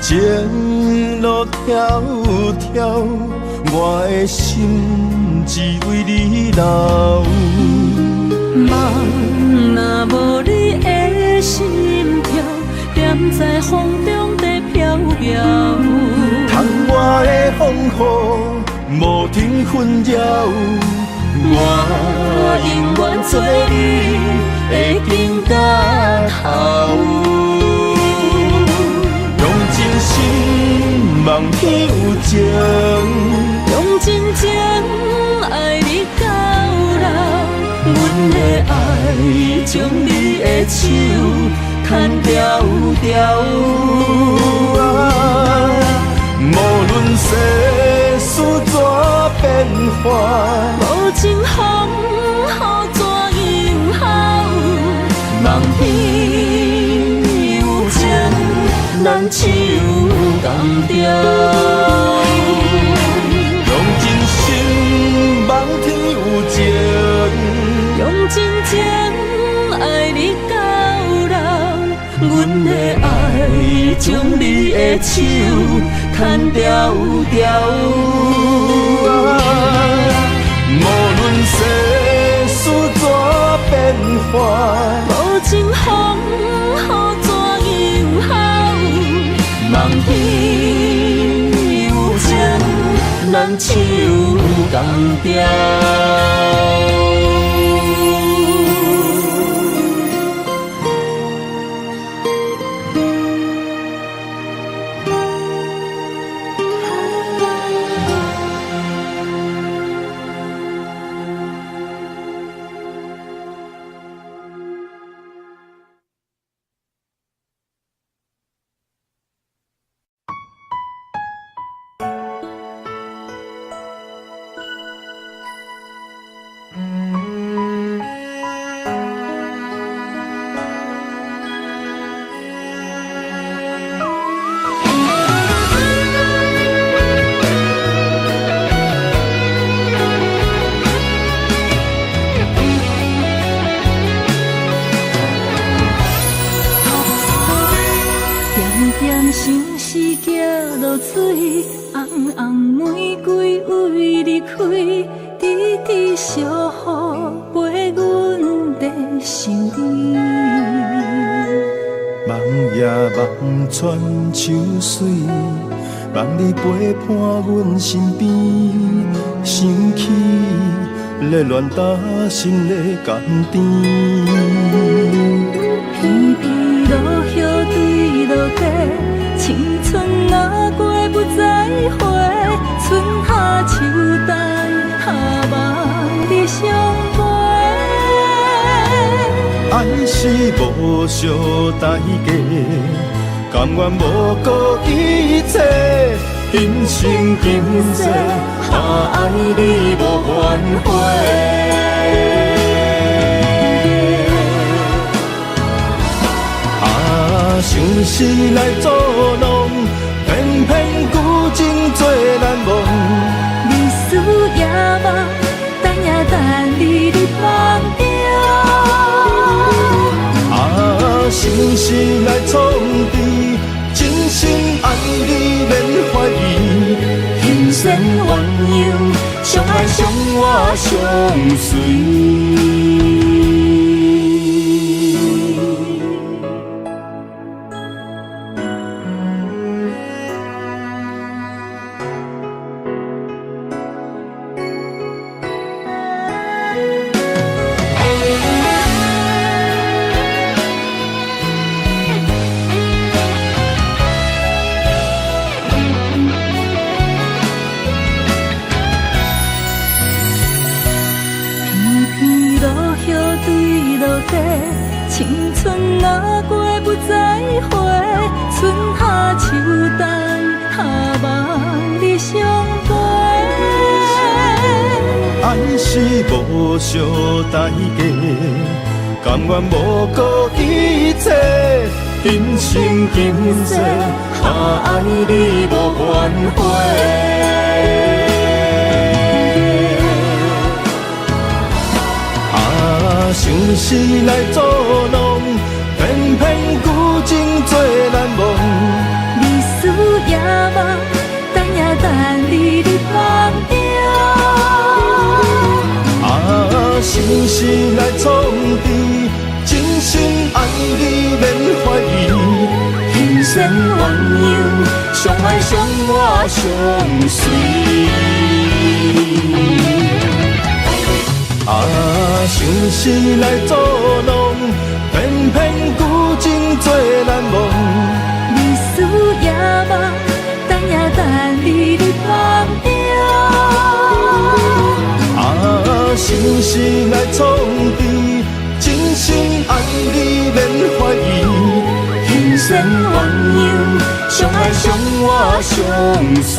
情路迢迢，我的心只为你留。梦若无你的心跳，点在风中在飘飘。窗外的风雨无停纷扰，我永远做你的根甲头。用真心望天有情，用真情爱你到老。阮的爱将你的手牵条条。无论世事怎变化，无情风雨怎样好，梦天有情，咱手共调。用真心望天有情，用真情爱你到老。阮的爱将你的手牵条条。无论世事怎变化，无情风雨怎样好，梦天有情，咱手共调。望穿秋水，望你陪伴阮身边，生气热恋打心的甘甜。片片落叶对落地，青春若过不再回，春夏秋冬下望你相陪。爱是无相代价，甘愿无顾一切，今生今世，爱你无怨悔。想是来作弄，偏偏旧情做难忘。你思也梦，等也等你入梦中。心事来创治，真心爱你免怀疑，人生鸳鸯，相爱相我相随。青春若过不再回，春夏秋冬下望你相陪。爱是无相代价，甘愿无顾一切，今生今世，爱你无怨悔。想是来作弄，偏偏旧情做难忘。你思也梦，等也等你入梦中。心事来创治，真心爱你免怀疑。人生鸳鸯，相爱相我相随。想是来作弄，偏偏旧情做难忘。你思也梦，等也等你入梦中。心事来创治，真心爱你免怀疑。人生鸳鸯，相爱相我相随。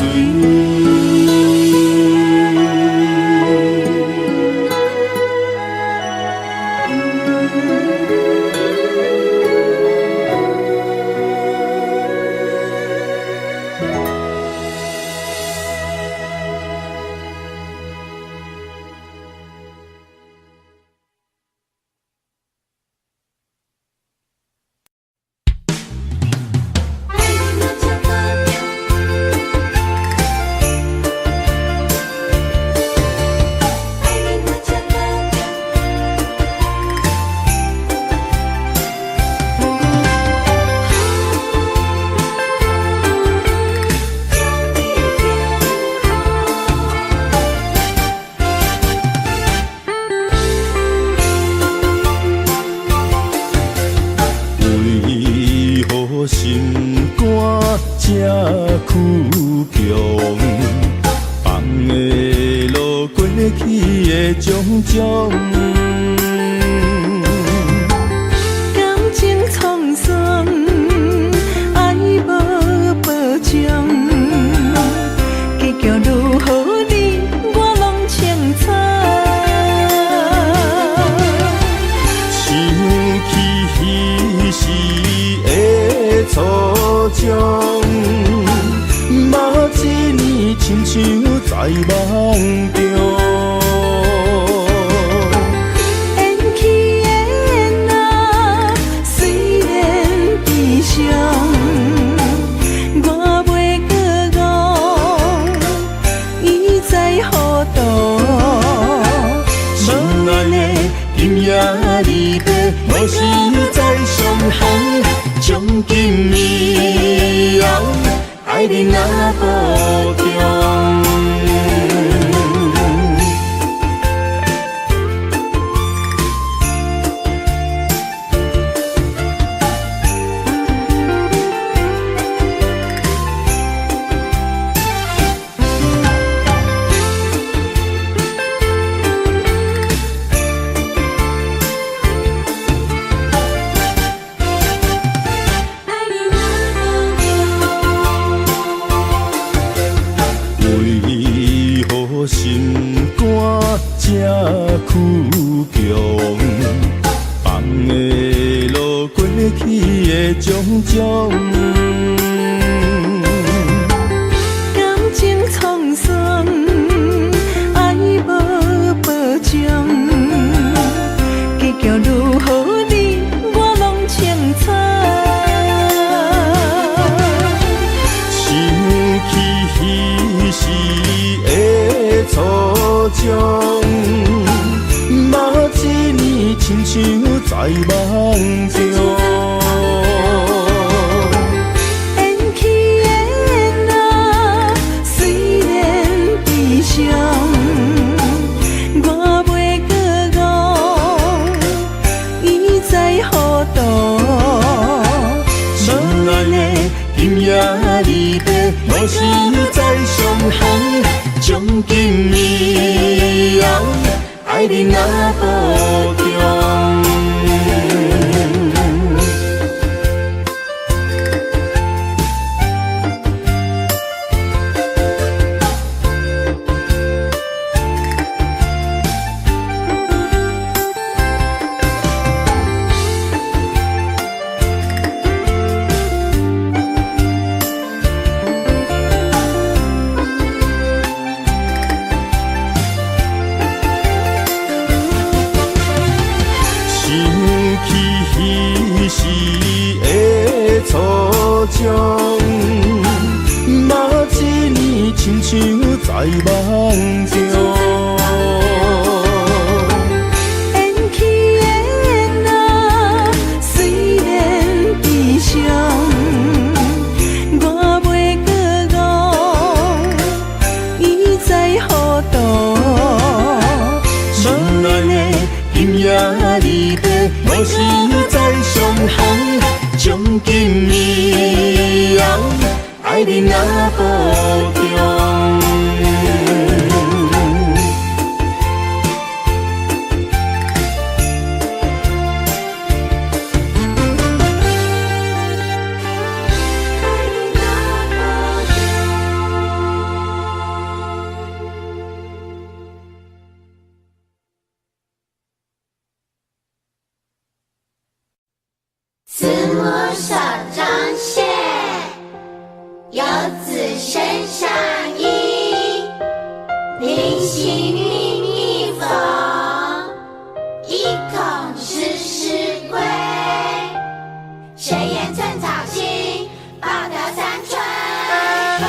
去的种种。感情沧桑，爱无保障，结局如何你我拢清楚。想起彼时的初衷，嘛一年亲像在梦中。缘起缘来，虽然悲伤，我袂搁误，伊在何度？心内的今夜离别，若是在上行，将今暝红，爱你若保重。彼时的初衷，嘛一年亲像在梦中。缘起缘来，虽然悲伤，我袂搁误，伊在何度？心内的今夜离别，若是在上行，将今暝红，爱你若保重。慈母手中线，游子身上衣。临行密密缝，意恐迟迟归。谁言寸草心，报得三春晖。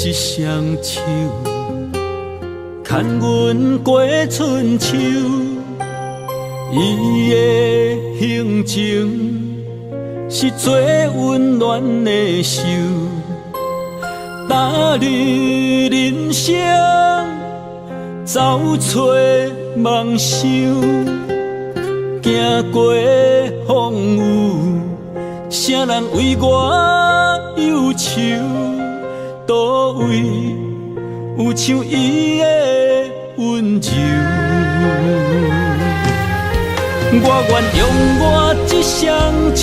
一双手，牵阮过春秋。伊的行程是最温暖的手，踏入人生，走出梦想，行过风雨，啥人为我忧愁？倒位有像伊的温柔？我愿用我一双手，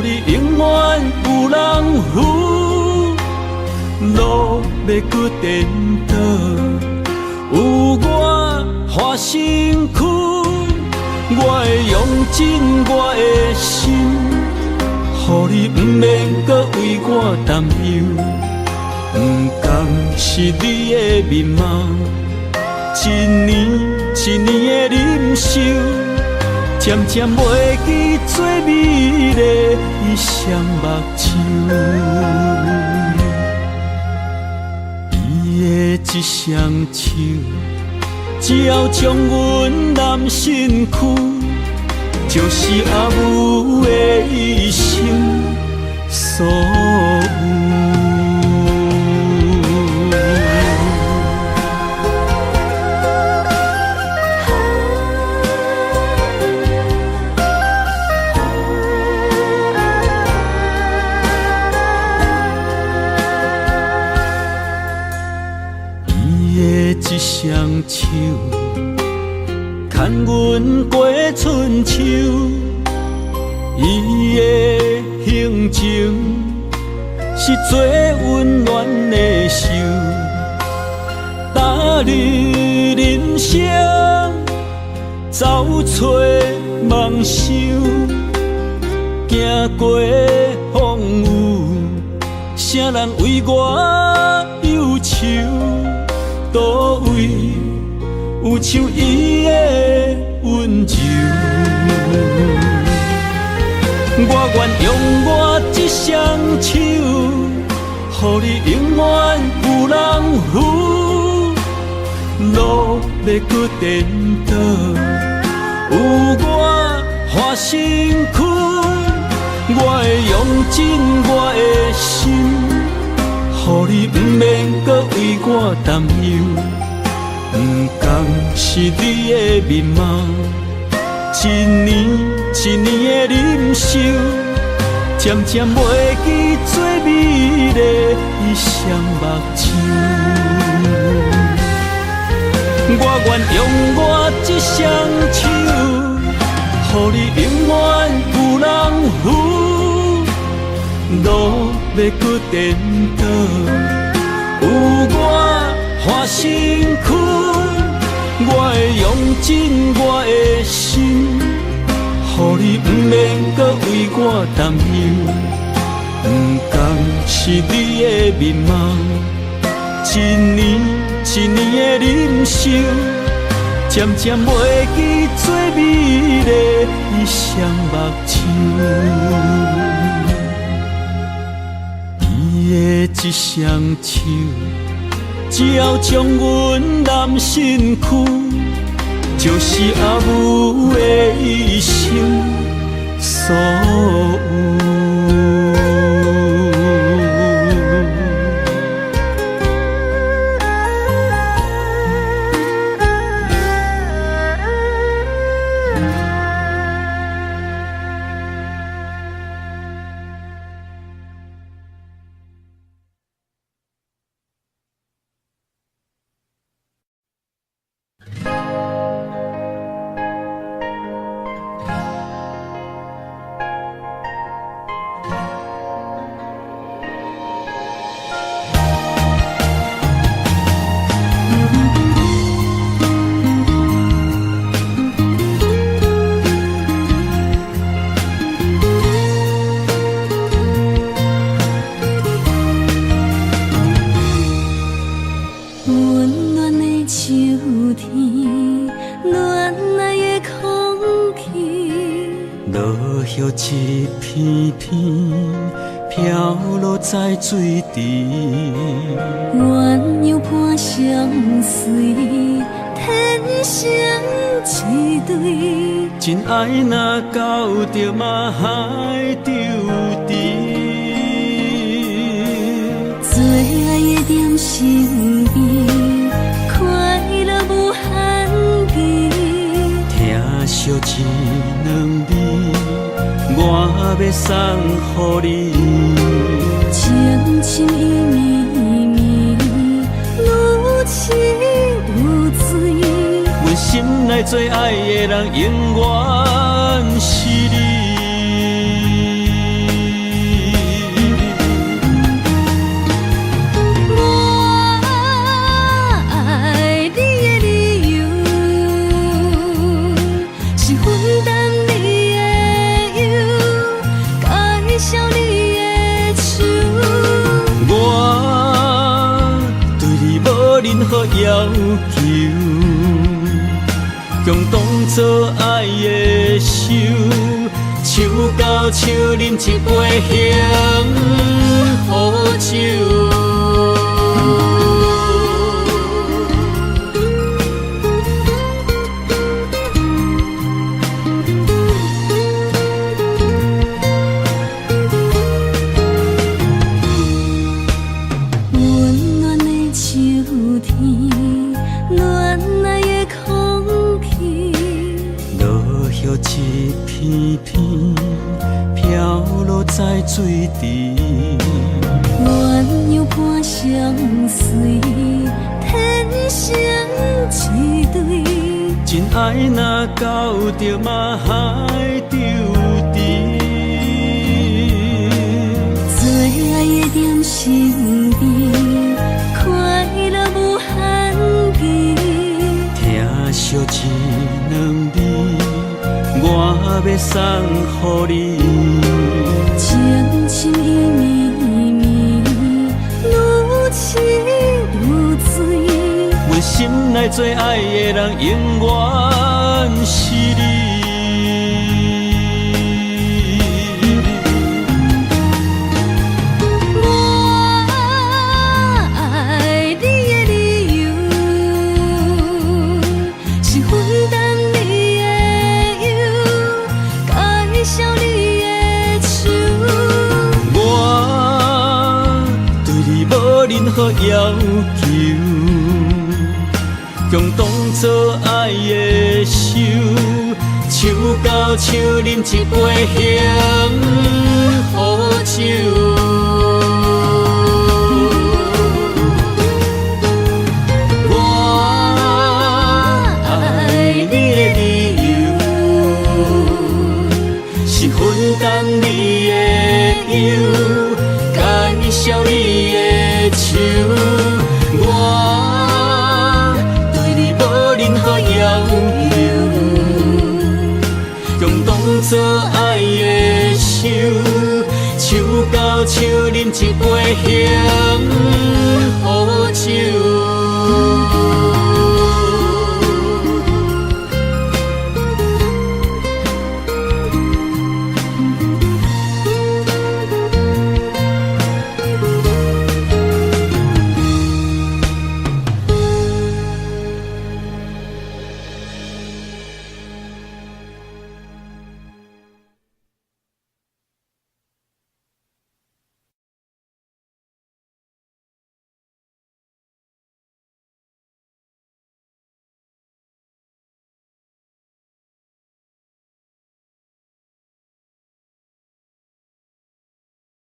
予你永远有人扶。路要搁颠倒，有我花身躯。我会用尽我的心，予你不免搁为我担忧。不甘是你的面貌，一年一年的忍受，渐渐袂记最美丽伊双目睭。伊的一双手，只要将阮揽身躯，就是阿母的一生所有。一双手，牵阮过春秋。伊的行程是最温暖的手，踏入人生，走出梦想，行过风雨，啥人为我忧愁？倒位有像伊的温柔？我愿用我一双手，予你永远有人扶。路要搁颠倒，有我花身躯，我会用尽我的心，予你不免搁为我担忧。不甘是你的面貌，一年一年的忍受，渐渐袂记最美丽伊双目睭。我愿用我一双手，予你永远有人扶。路要搁颠倒，有我花身躯，我会用尽我的心，予你不免搁为我担忧。不甘是你的面貌，一年一年的忍受，渐渐袂记最美丽伊双目睭。伊的一双手，只要将阮揽身躯，就是阿母的一生所有。一片片飘落在水池，鸳鸯伴相随，天生一对。真爱若到着嘛海丢低，最爱的点心意，快乐无限期。听惜一两字，我要送予你。情深意绵绵，愈深愈醉。阮心内最爱的人，永远是你。任何要求，共当作爱的手，手到手饮一杯幸福酒。一片片飘落在水池，鸳鸯伴相随，天生一对。真爱若到着嘛海丢低。的点心味，快乐无限期。听惜一两字，我要送予你。情深意绵绵，愈痴愈醉。阮心内最爱的人，永远是你。任何要求，共当作爱的手，手到手饮一杯幸福酒。我爱你的理由，是分担你的忧，介绍你的。我对你无任何要求，共当作爱的手，手到手饮一杯幸福酒。